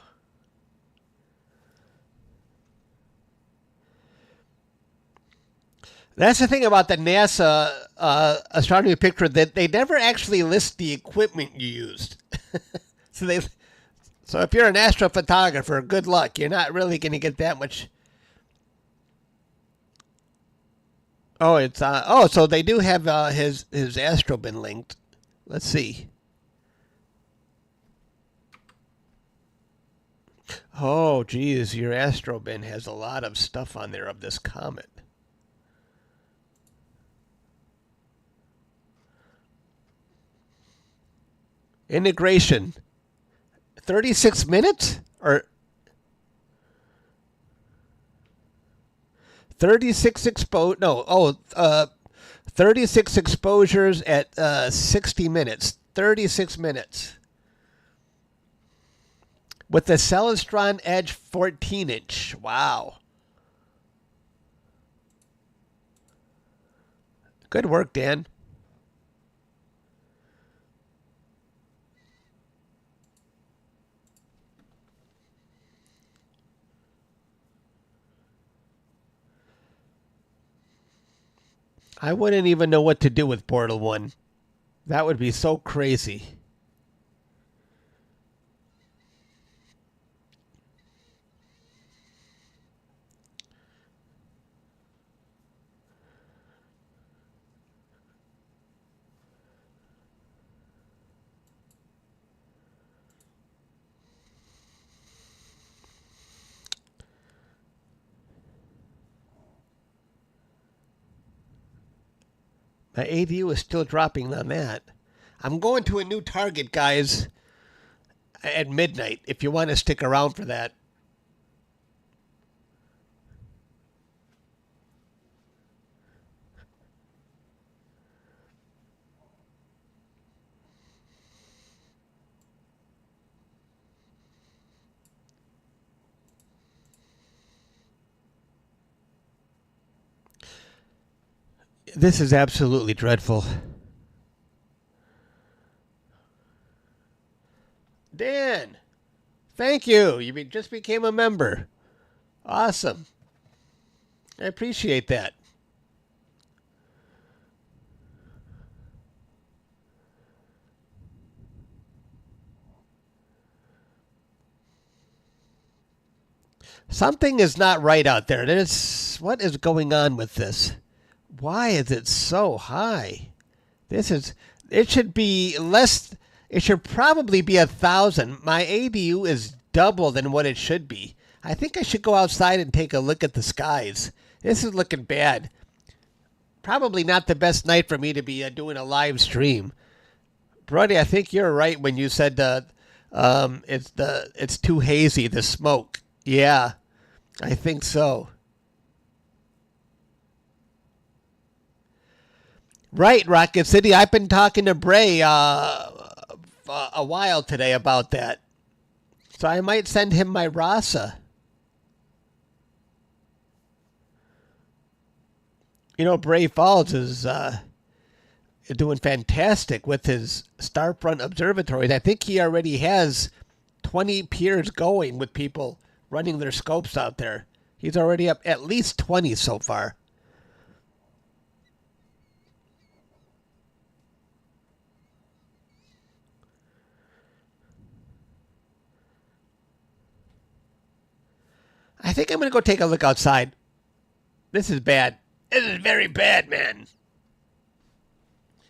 That's the thing about the NASA astronomy picture, that they never actually list the equipment you used. So if you're an astrophotographer, good luck. You're not really going to get that much. Oh, it's so they do have his astrobin linked. Let's see. Oh, geez, your astrobin has a lot of stuff on there of this comet. Integration. 36 minutes? Or 36 expo 36 exposures at 60 minutes. 36 minutes. With the Celestron Edge 14-inch. Wow. Good work, Dan. I wouldn't even know what to do with Portal 1. That would be so crazy. My ADU is still dropping on that. I'm going to a new target, guys, at midnight, if you want to stick around for that. This is absolutely dreadful. Dan, thank you. You just became a member. Awesome. I appreciate that. Something is not right out there. What is going on with this? Why is it so high? It should be less. It should probably be 1,000. My ADU is double than what it should be. I think I should go outside and take a look at the skies. This is looking bad. Probably not the best night for me to be doing a live stream. Brody, I think you're right when you said it's too hazy, the smoke. Yeah, I think so. Right, Rocket City. I've been talking to Bray a while today about that. So I might send him my RASA. You know, Bray Falls is doing fantastic with his Starfront observatories. I think he already has 20 piers going with people running their scopes out there. He's already up at least 20 so far. I think I'm going to go take a look outside. This is bad. This is very bad, man.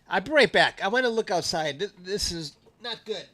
I'll be right back. I want to look outside. This is not good.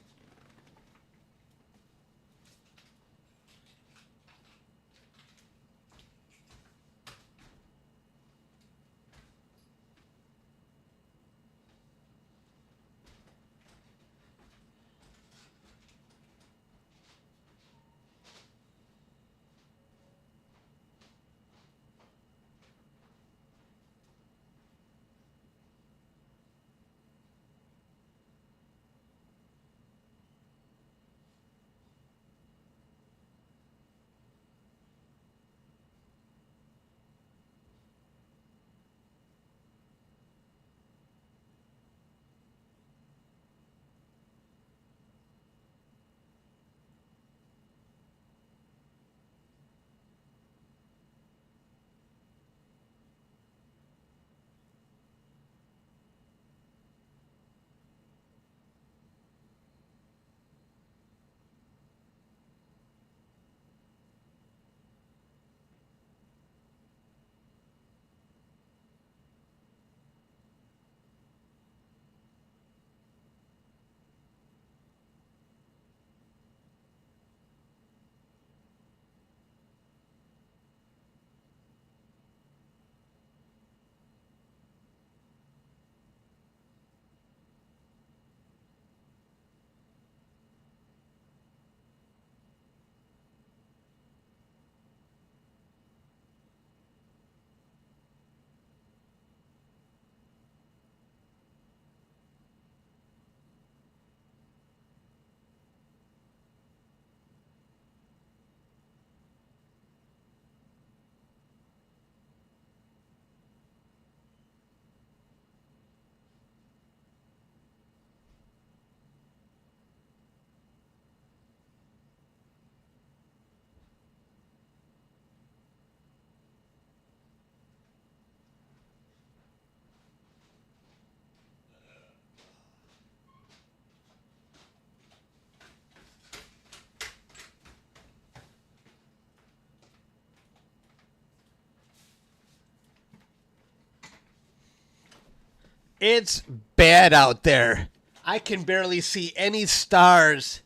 It's bad out there. I can barely see any stars.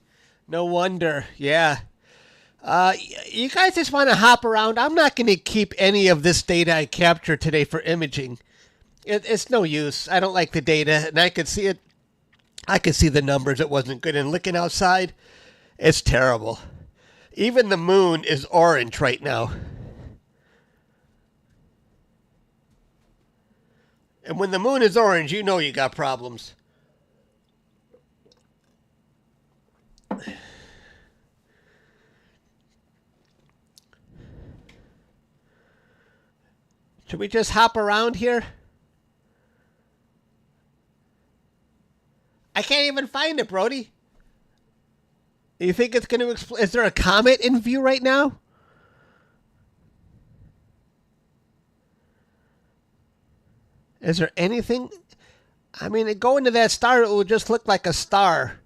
No wonder. Yeah. You guys just want to hop around. I'm not going to keep any of this data I captured today for imaging. It's no use. I don't like the data, and I could see it. I could see the numbers. It wasn't good. And looking outside, it's terrible. Even the moon is orange right now. And when the moon is orange, you know you got problems. Should we just hop around here? I can't even find it, Brody. You think it's going to explode? Is there a comet in view right now? Is there anything? I mean, go into that star, it will just look like a star.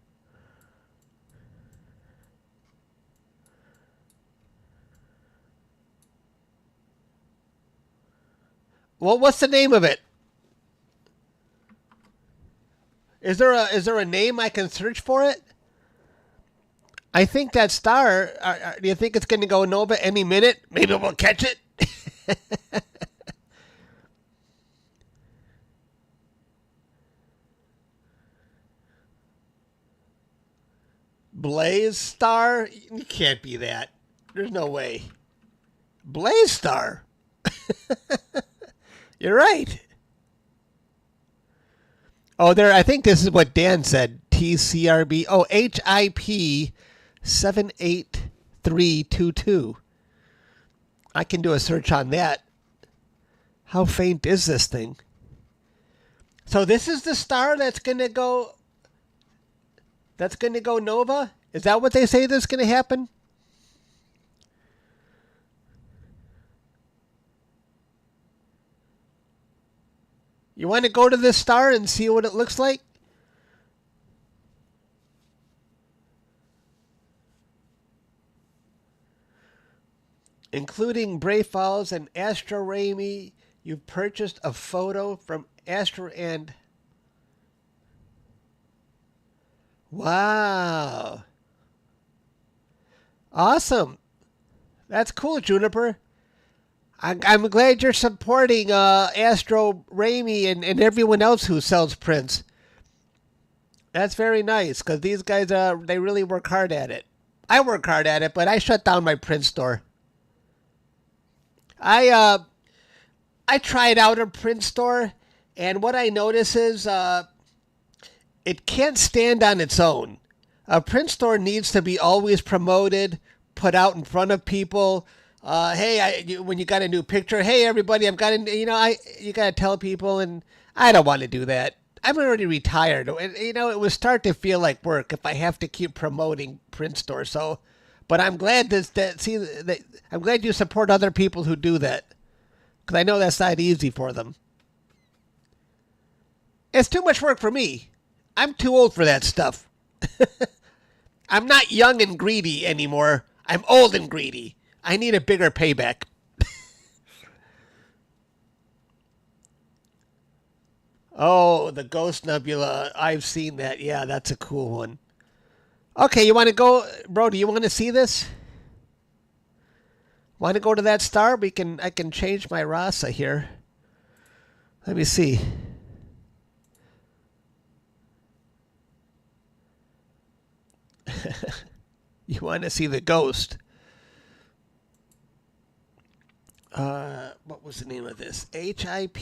Well, what's the name of it? Is there a name I can search for it? I think that star. Do you think it's going to go nova any minute? Maybe we'll catch it. Blaze star? You can't be that. There's no way. Blaze star. You're right. Oh, there. I think this is what Dan said. TCRB. Oh, HIP 78322. I can do a search on that. How faint is this thing? So this is the star that's going to go. That's going to go nova? Is that what they say that's going to happen? You want to go to this star and see what it looks like? including Bray Falls and Astro Ramy. You've purchased a photo from Astro and... Wow. Awesome. That's cool, Juniper. I'm glad you're supporting Astro Ramy and everyone else who sells prints. That's very nice, because these guys, they really work hard at it. I work hard at it, but I shut down my print store. I tried out a print store, and what I notice is it can't stand on its own. A print store needs to be always promoted, put out in front of people. Hey, when you got a new picture, hey everybody, I've got a, you got to tell people, and I don't want to do that. I'm already retired, and it would start to feel like work if I have to keep promoting print store. So, but I'm glad I'm glad you support other people who do that, because I know that's not easy for them. It's too much work for me. I'm too old for that stuff. I'm not young and greedy anymore. I'm old and greedy. I need a bigger payback. Oh, the Ghost Nebula. I've seen that. Yeah, that's a cool one. Okay, you want to go, bro? Do you want to see this? Want to go to that star? I can change my RASA here. Let me see. You want to see the ghost? What was the name of this? HIP,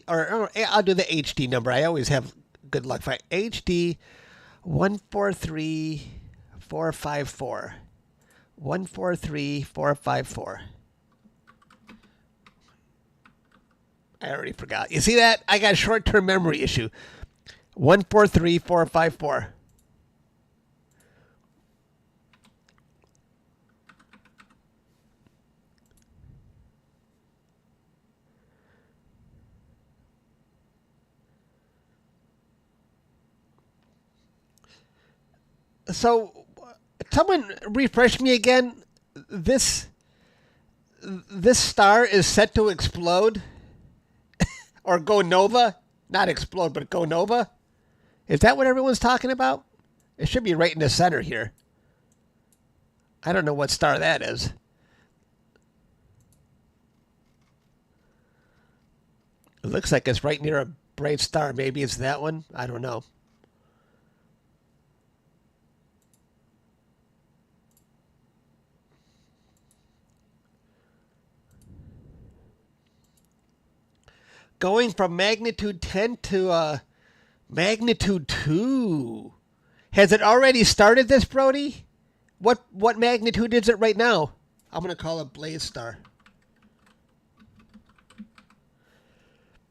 or I'll do the HD number. I always have good luck. HD 143454. 143454. I already forgot. You see that? I got a short-term memory issue. 143454. So, someone refresh me again. This star is set to explode, or go nova. Not explode, but go nova. Is that what everyone's talking about? It should be right in the center here. I don't know what star that is. It looks like it's right near a bright star. Maybe it's that one. I don't know. Going from magnitude 10 to magnitude 2. Has it already started this, Brody? What magnitude is it right now? I'm going to call it Blaze Star.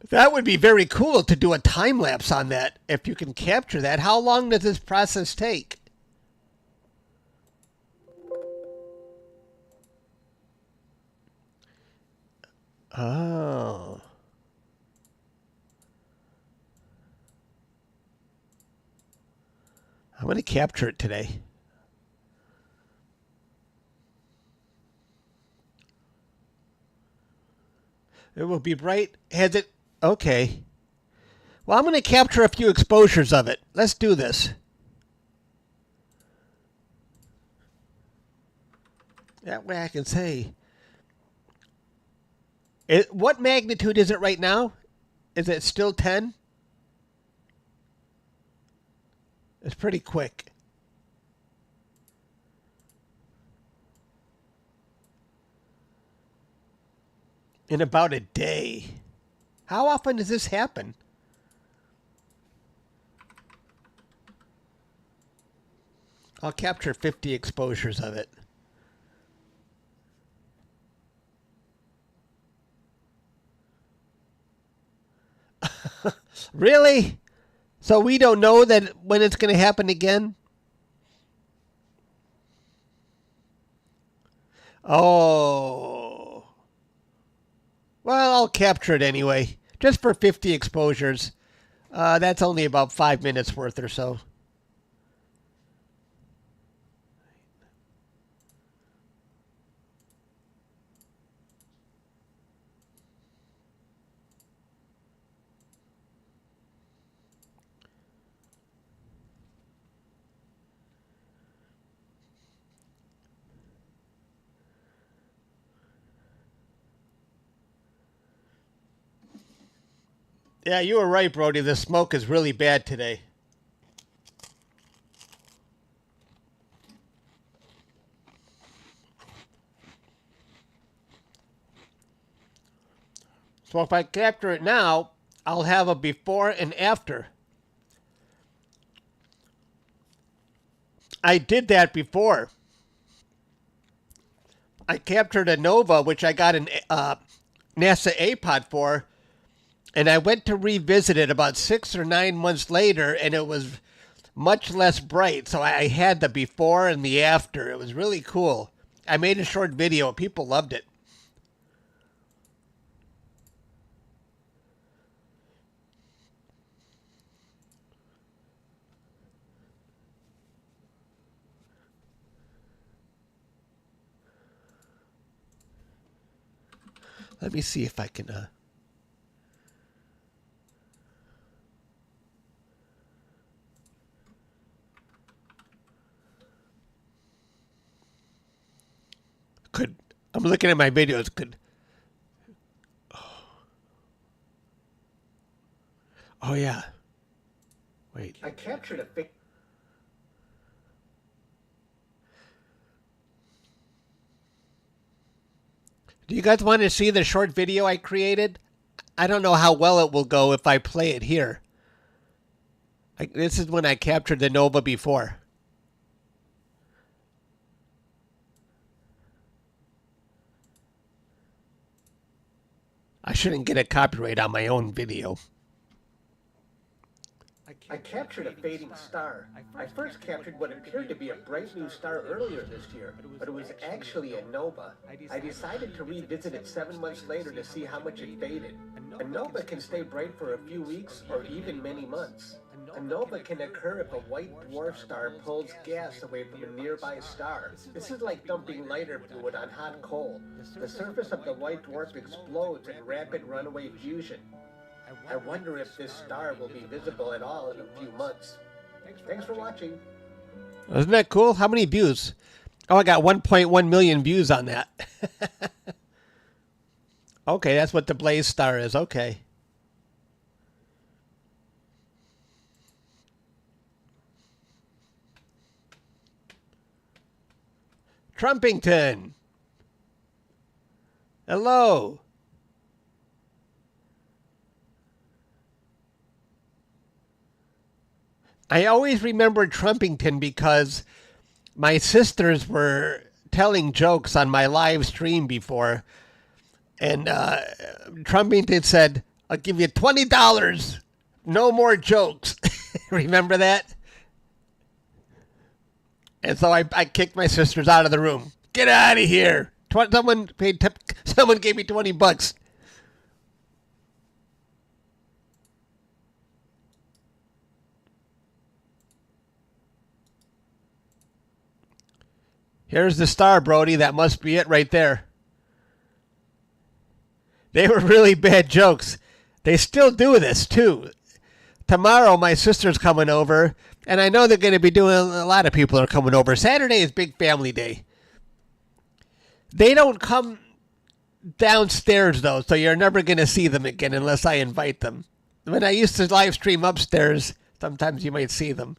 That would be very cool to do a time lapse on that, if you can capture that. How long does this process take? Oh. I'm going to capture it today. It will be bright. Has it? Okay. Well, I'm going to capture a few exposures of it. Let's do this. That way I can say. What magnitude is it right now? Is it still 10? It's pretty quick. In about a day. How often does this happen? I'll capture 50 exposures of it. Really? So we don't know that when it's going to happen again? Oh. Well, I'll capture it anyway. Just for 50 exposures. That's only about 5 minutes worth or so. Yeah, you were right, Brody. The smoke is really bad today. So if I capture it now, I'll have a before and after. I did that before. I captured a Nova, which I got an NASA A-Pod for, and I went to revisit it about 6 or 9 months later, and it was much less bright. So I had the before and the after. It was really cool. I made a short video. People loved it. Let me see if I can... I'm looking at my videos. Oh, yeah. Wait. I captured a big... Do you guys want to see the short video I created? I don't know how well it will go if I play it here. This is when I captured the Nova before. I shouldn't get a copyright on my own video. I captured a fading star. I first captured what appeared to be a bright new star earlier this year, but it was actually a nova. I decided to revisit it 7 months later to see how much it faded. A nova can stay bright for a few weeks or even many months. A nova can occur if a white dwarf star pulls gas away from a nearby star. This is like dumping lighter fluid on hot coal. The surface of the white dwarf explodes in rapid runaway fusion. I wonder if this star will be visible at all in a few months. Thanks for watching. Isn't that cool? How many views? Oh, I got 1.1 million views on that. Okay, that's what the blaze star is. Okay. Trumpington. Hello. I always remembered Trumpington because my sisters were telling jokes on my live stream before, and Trumpington said, "I'll give you $20. No more jokes." Remember that? And so I kicked my sisters out of the room. Get out of here! Someone gave me $20. Here's the star, Brody. That must be it right there. They were really bad jokes. They still do this, too. Tomorrow, my sister's coming over, and I know they're going to be doing... A lot of people are coming over. Saturday is big family day. They don't come downstairs, though, so you're never going to see them again unless I invite them. When I used to live stream upstairs, sometimes you might see them.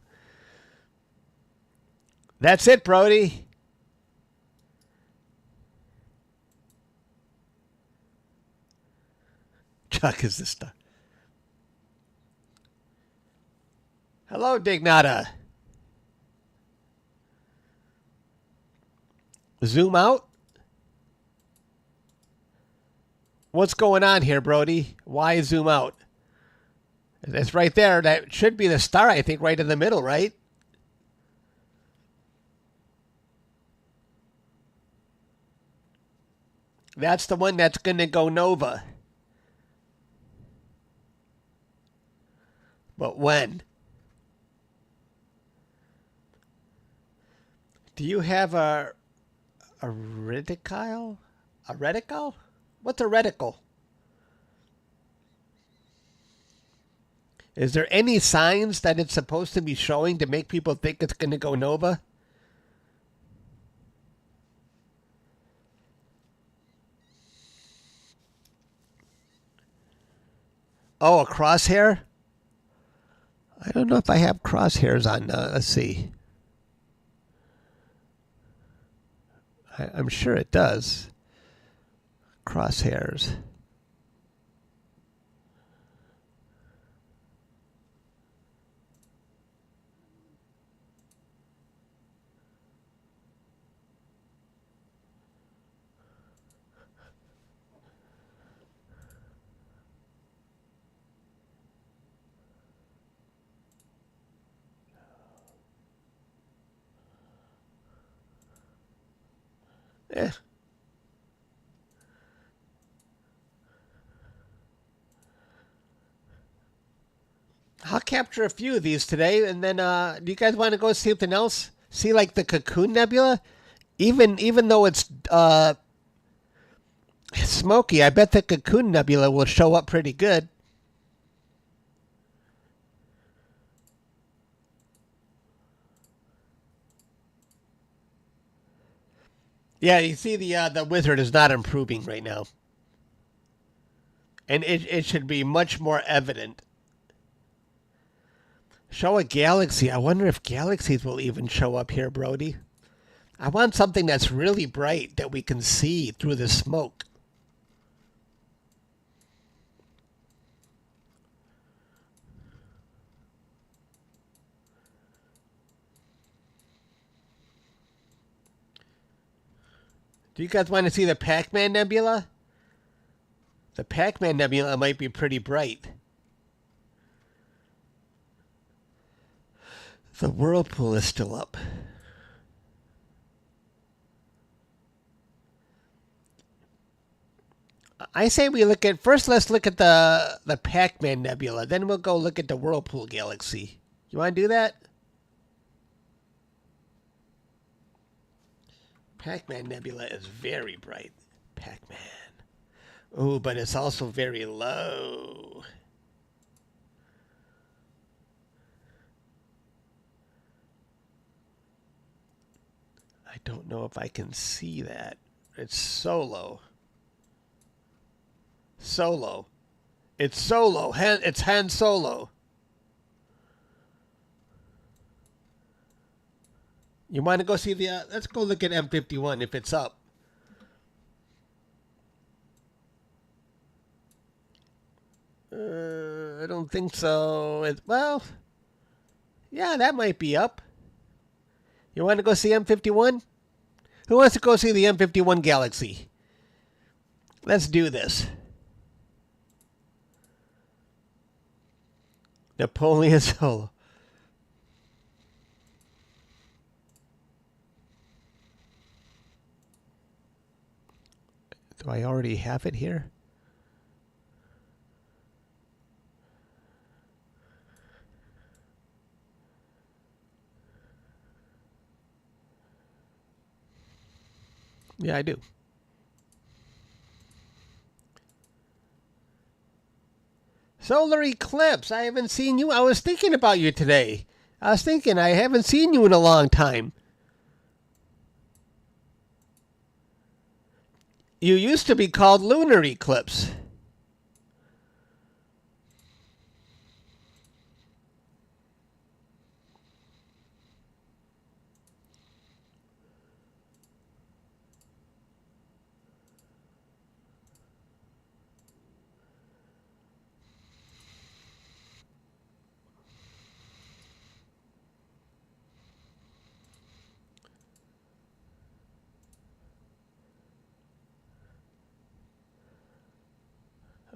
That's it, Brody. Chuck is the star. Hello, Dignata. Zoom out? What's going on here, Brody? Why zoom out? It's right there. That should be the star, I think, right in the middle, right? That's the one that's going to go nova. But when? Do you have a reticle? A reticle? What's a reticle? Is there any signs that it's supposed to be showing to make people think it's going to go nova? Oh, a crosshair? I don't know if I have crosshairs on. Let's see. I'm sure it does. Crosshairs. Eh. I'll capture a few of these today, and then do you guys want to go see something else? See, like the Cocoon Nebula, even though it's smoky, I bet the Cocoon Nebula will show up pretty good. Yeah, you see the wizard is not improving right now, and it should be much more evident. Show a galaxy. I wonder if galaxies will even show up here, Brody. I want something that's really bright that we can see through the smoke. Do you guys want to see the Pac-Man Nebula? The Pac-Man Nebula might be pretty bright. The Whirlpool is still up. I say we look at, first let's look at the Pac-Man Nebula, then we'll go look at the Whirlpool Galaxy. You want to do that? Pac-Man Nebula is very bright. Pac-Man. Oh, but it's also very low. I don't know if I can see that. It's so low. So low. It's so low. It's Han Solo. You want to go see the... let's go look at M51 if it's up. I don't think so. Well, yeah, that might be up. You want to go see M51? Who wants to go see the M51 Galaxy? Let's do this. Napoleon Solo. Do I already have it here? Yeah, I do. Solar eclipse. I haven't seen you. I was thinking about you today. I was thinking I haven't seen you in a long time. You used to be called lunar eclipse.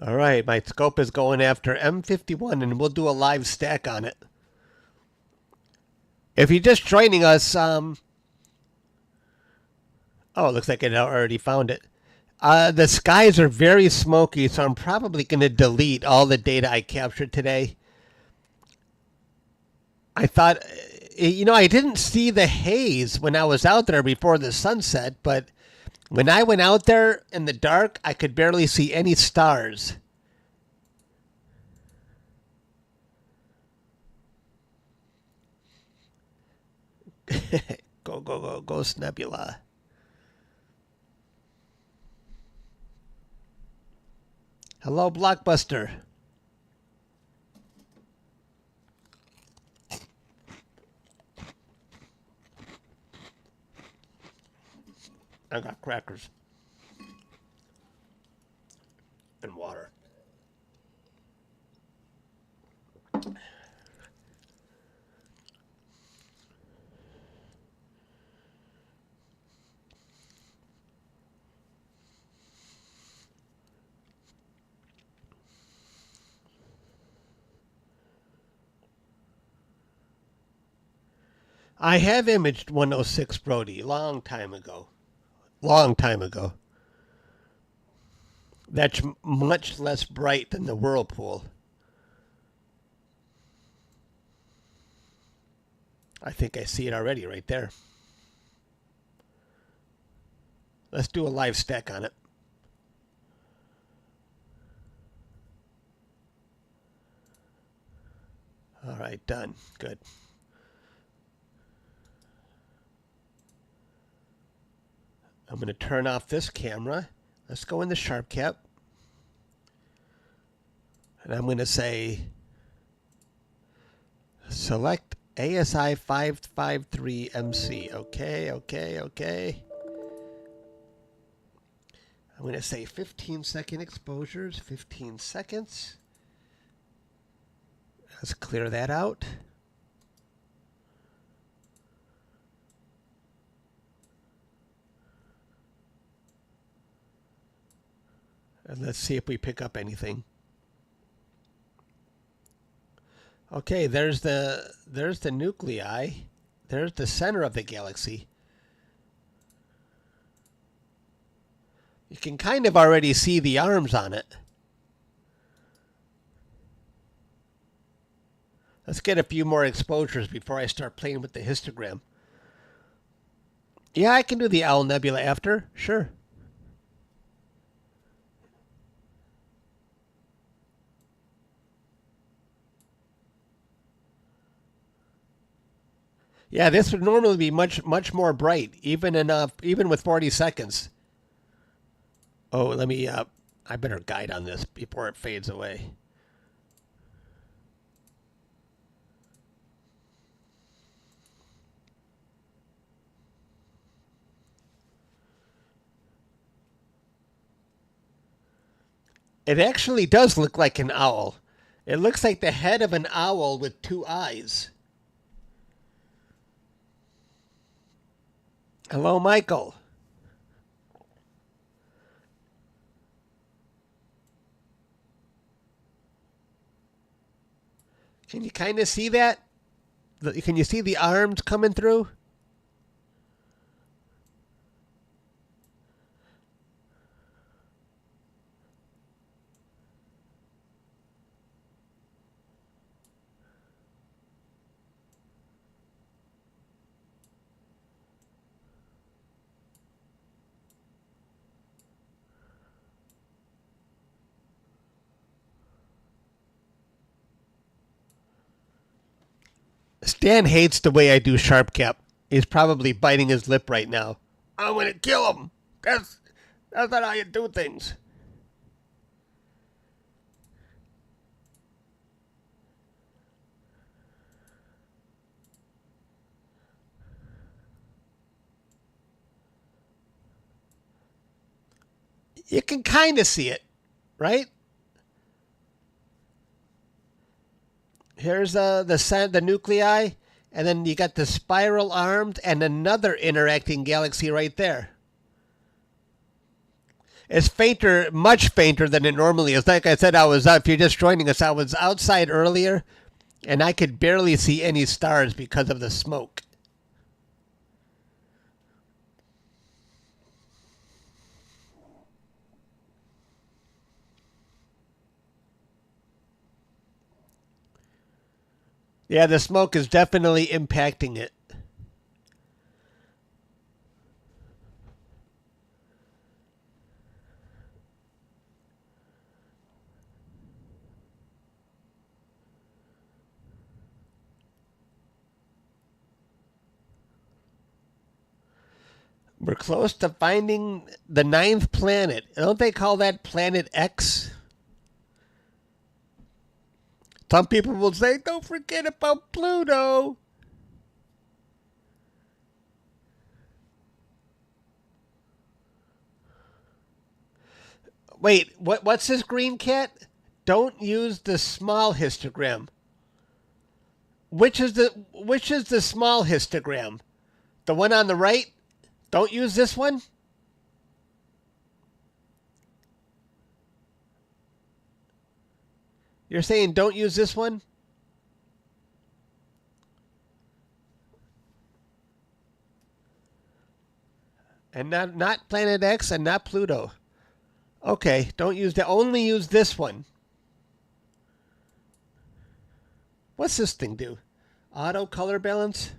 All right, my scope is going after M51, and we'll do a live stack on it. If you're just joining us, oh, it looks like it already found it. The skies are very smoky, so I'm probably going to delete all the data I captured today. I thought, I didn't see the haze when I was out there before the sunset, but when I went out there in the dark, I could barely see any stars. Go, go, go, Ghost Nebula. Hello, Blockbuster. I got crackers and water. I have imaged 106 Brody long time ago. Long time ago. That's much less bright than the Whirlpool. I think I see it already right there. Let's do a live stack on it. All right, done. Good. I'm going to turn off this camera. Let's go in the Sharp Cap. And I'm going to say, select ASI553MC. Okay, okay, okay. I'm going to say 15-second exposures, 15 seconds. Let's clear that out. And let's see if we pick up anything. Okay, there's the nuclei. There's the center of the galaxy. You can kind of already see the arms on it. Let's get a few more exposures before I start playing with the histogram. Yeah, I can do the Owl Nebula after. Sure. Yeah, this would normally be much more bright, even with 40 seconds. Oh, let me. I better guide on this before it fades away. It actually does look like an owl. It looks like the head of an owl with two eyes. Hello, Michael. Can you kind of see that? Can you see the arms coming through? Stan hates the way I do Sharp Cap. He's probably biting his lip right now. I'm gonna kill him. That's not how you do things. You can kind of see it, right? Here's the nuclei, and then you got the spiral armed and another interacting galaxy right there. It's fainter, much fainter than it normally is. Like I said, if you're just joining us, I was outside earlier, and I could barely see any stars because of the smoke. Yeah, the smoke is definitely impacting it. We're close to finding the 9th planet. Don't they call that Planet X? Some people will say, don't forget about Pluto. Wait, what's this green cat? Don't use the small histogram. Which is the small histogram? The one on the right? Don't use this one? You're saying don't use this one? And not Planet X and not Pluto. Okay, don't use that. Only use this one. What's this thing do? Auto color balance?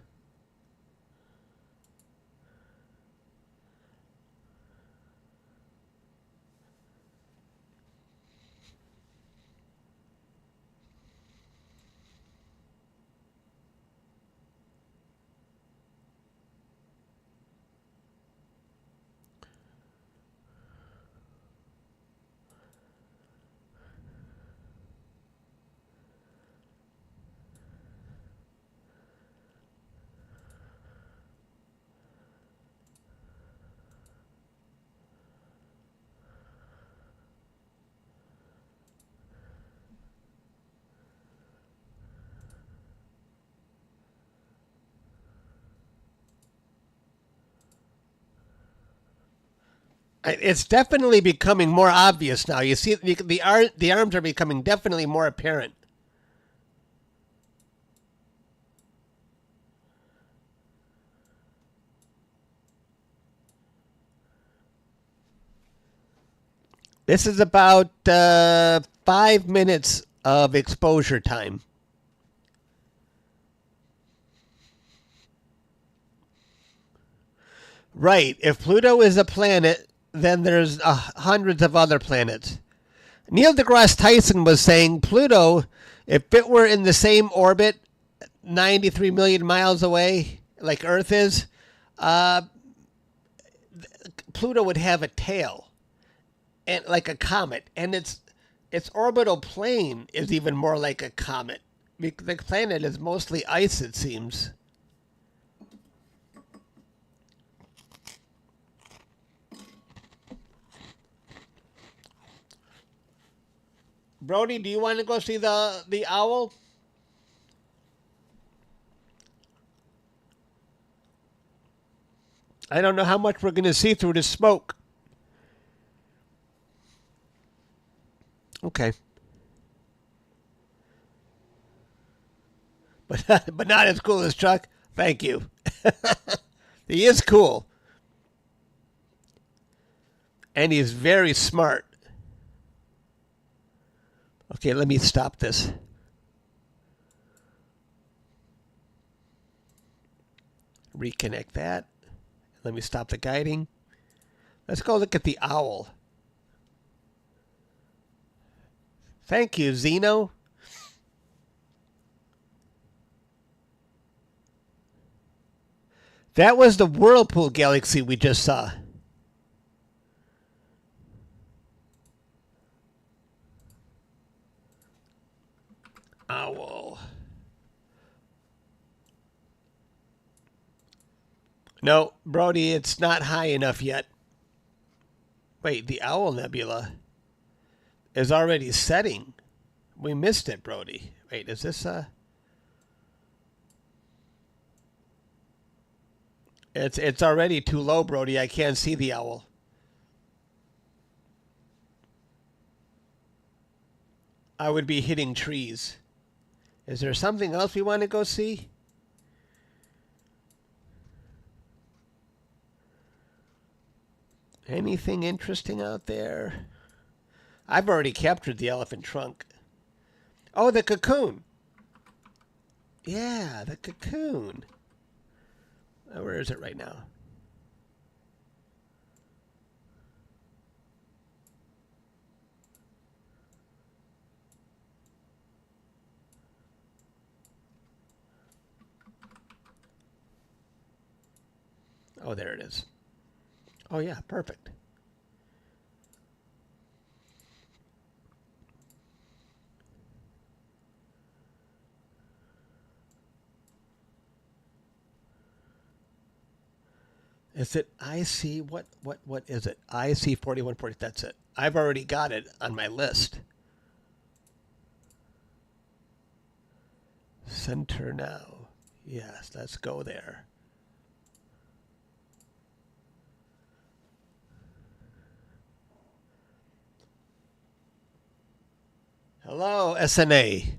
It's definitely becoming more obvious now. You see, the arms are becoming definitely more apparent. This is about 5 minutes of exposure time. Right. If Pluto is a planet, then there's hundreds of other planets. Neil deGrasse Tyson was saying Pluto, if it were in the same orbit, 93 million miles away, like Earth is, Pluto would have a tail, and like a comet, and its orbital plane is even more like a comet. The planet is mostly ice, it seems. Brody, do you want to go see the owl? I don't know how much we're going to see through the smoke. Okay. But not as cool as Chuck. Thank you. He is cool. And he's very smart. Okay, let me stop this. Reconnect that. Let me stop the guiding. Let's go look at the owl. Thank you, Zeno. That was the Whirlpool Galaxy we just saw. Owl. No, Brody, it's not high enough yet. Wait, the Owl Nebula is already setting. We missed it, Brody. Wait, is this It's already too low, Brody. I can't see the owl. I would be hitting trees. Is there something else we want to go see? Anything interesting out there? I've already captured the elephant trunk. Oh, the cocoon. Yeah, the cocoon. Where is it right now? Oh, there it is. Oh, yeah, perfect. Is it IC? What is it? IC 4140. That's it. I've already got it on my list. Center now. Yes, let's go there. Hello, SNA.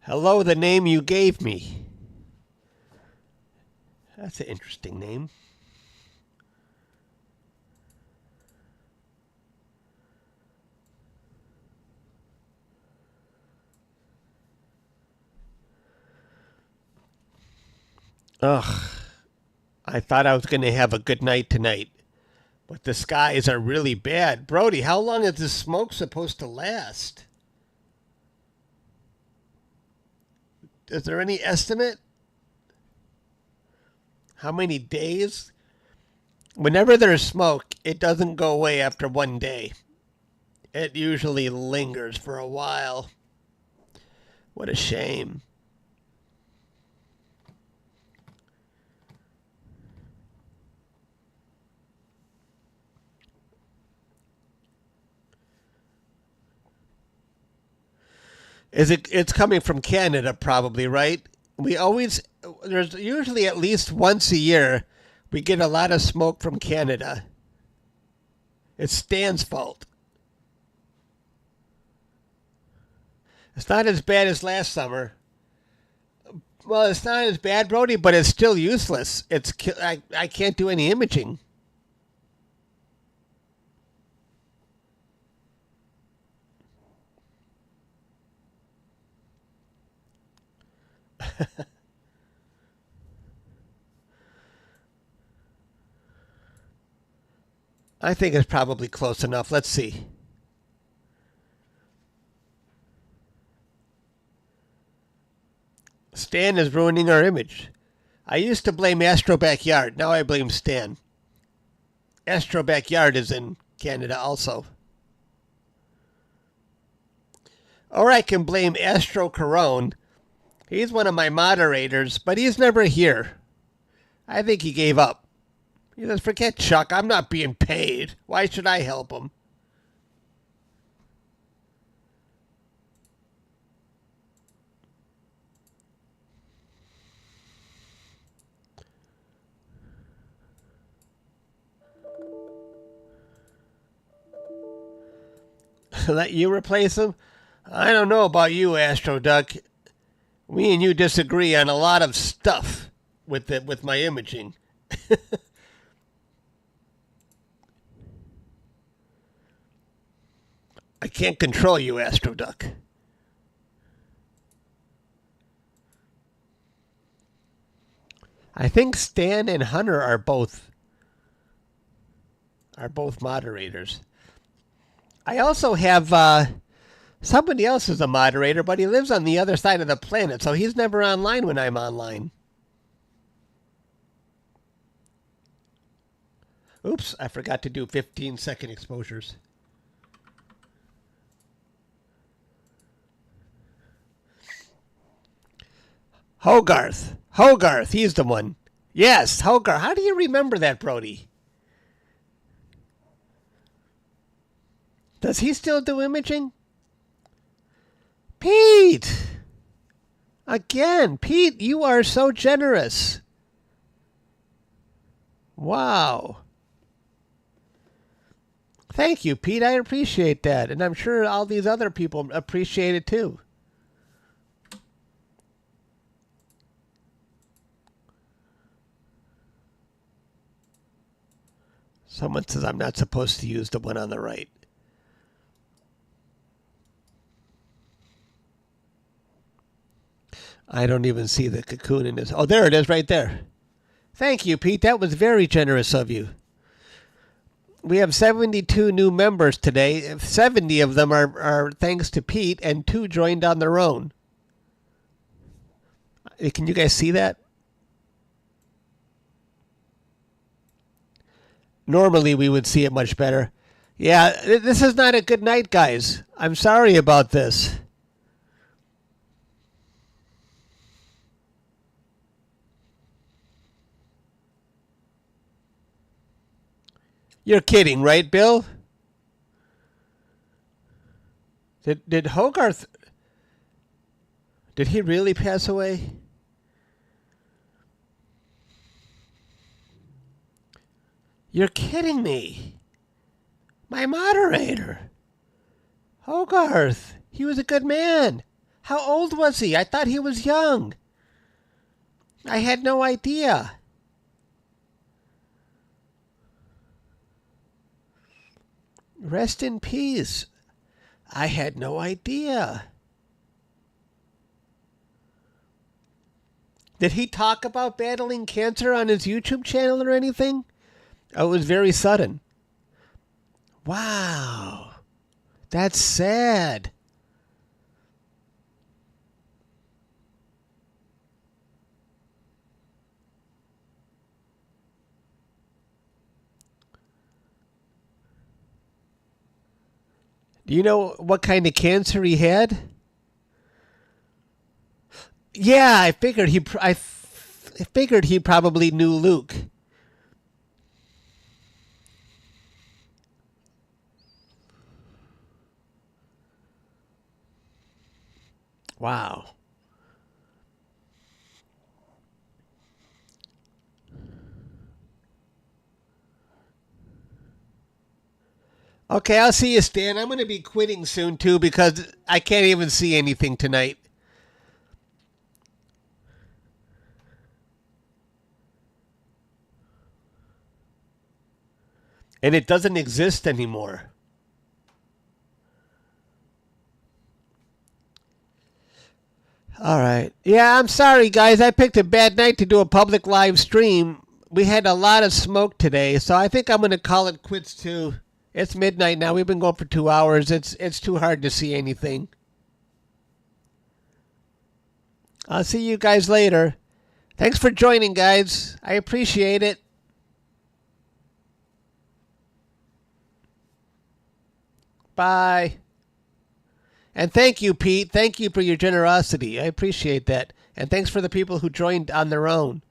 Hello, the name you gave me. That's an interesting name. Ugh. I thought I was going to have a good night tonight. But the skies are really bad. Brody, how long is this smoke supposed to last? Is there any estimate? How many days? Whenever there's smoke, it doesn't go away after one day. It usually lingers for a while. What a shame. It's coming from Canada probably, right? There's usually at least once a year we get a lot of smoke from Canada. It's Stan's fault. It's not as bad as last summer. Well, it's not as bad, Brody, but it's still useless. I can't do any imaging. I think it's probably close enough. Let's see. Stan is ruining our image. I used to blame Astro Backyard. Now I blame Stan. Astro Backyard is in Canada also. Or I can blame Astro Corone. He's one of my moderators, but he's never here. I think he gave up. He says, forget Chuck, I'm not being paid. Why should I help him? Let you replace him? I don't know about you, Astro Duck. Me and you disagree on a lot of stuff with my imaging. I can't control you, Astro Duck. I think Stan and Hunter are both moderators. I also have somebody else is a moderator, but he lives on the other side of the planet, so he's never online when I'm online. Oops, I forgot to do 15-second exposures. Hogarth, he's the one. Yes, Hogarth. How do you remember that, Brody? Does he still do imaging? Pete! Again, Pete, you are so generous. Wow. Thank you, Pete. I appreciate that. And I'm sure all these other people appreciate it too. Someone says I'm not supposed to use the one on the right. I don't even see the cocoon in this. Oh, there it is right there. Thank you, Pete. That was very generous of you. We have 72 new members today. 70 of them are thanks to Pete, and 2 joined on their own. Can you guys see that? Normally we would see it much better. Yeah, this is not a good night, guys. I'm sorry about this. You're kidding, right, Bill? Did Hogarth... Did he really pass away? You're kidding me. My moderator. Hogarth. He was a good man. How old was he? I thought he was young. I had no idea. Rest in peace. I had no idea. Did he talk about battling cancer on his YouTube channel or anything? Oh, it was very sudden. Wow. That's sad. Do you know what kind of cancer he had? Yeah, I figured I figured he probably knew Luke. Wow. Okay, I'll see you, Stan. I'm going to be quitting soon, too, because I can't even see anything tonight. And it doesn't exist anymore. All right. Yeah, I'm sorry, guys. I picked a bad night to do a public live stream. We had a lot of smoke today, so I think I'm going to call it quits, too. It's midnight now. We've been going for 2 hours. It's too hard to see anything. I'll see you guys later. Thanks for joining, guys. I appreciate it. Bye. And thank you, Pete. Thank you for your generosity. I appreciate that. And thanks for the people who joined on their own.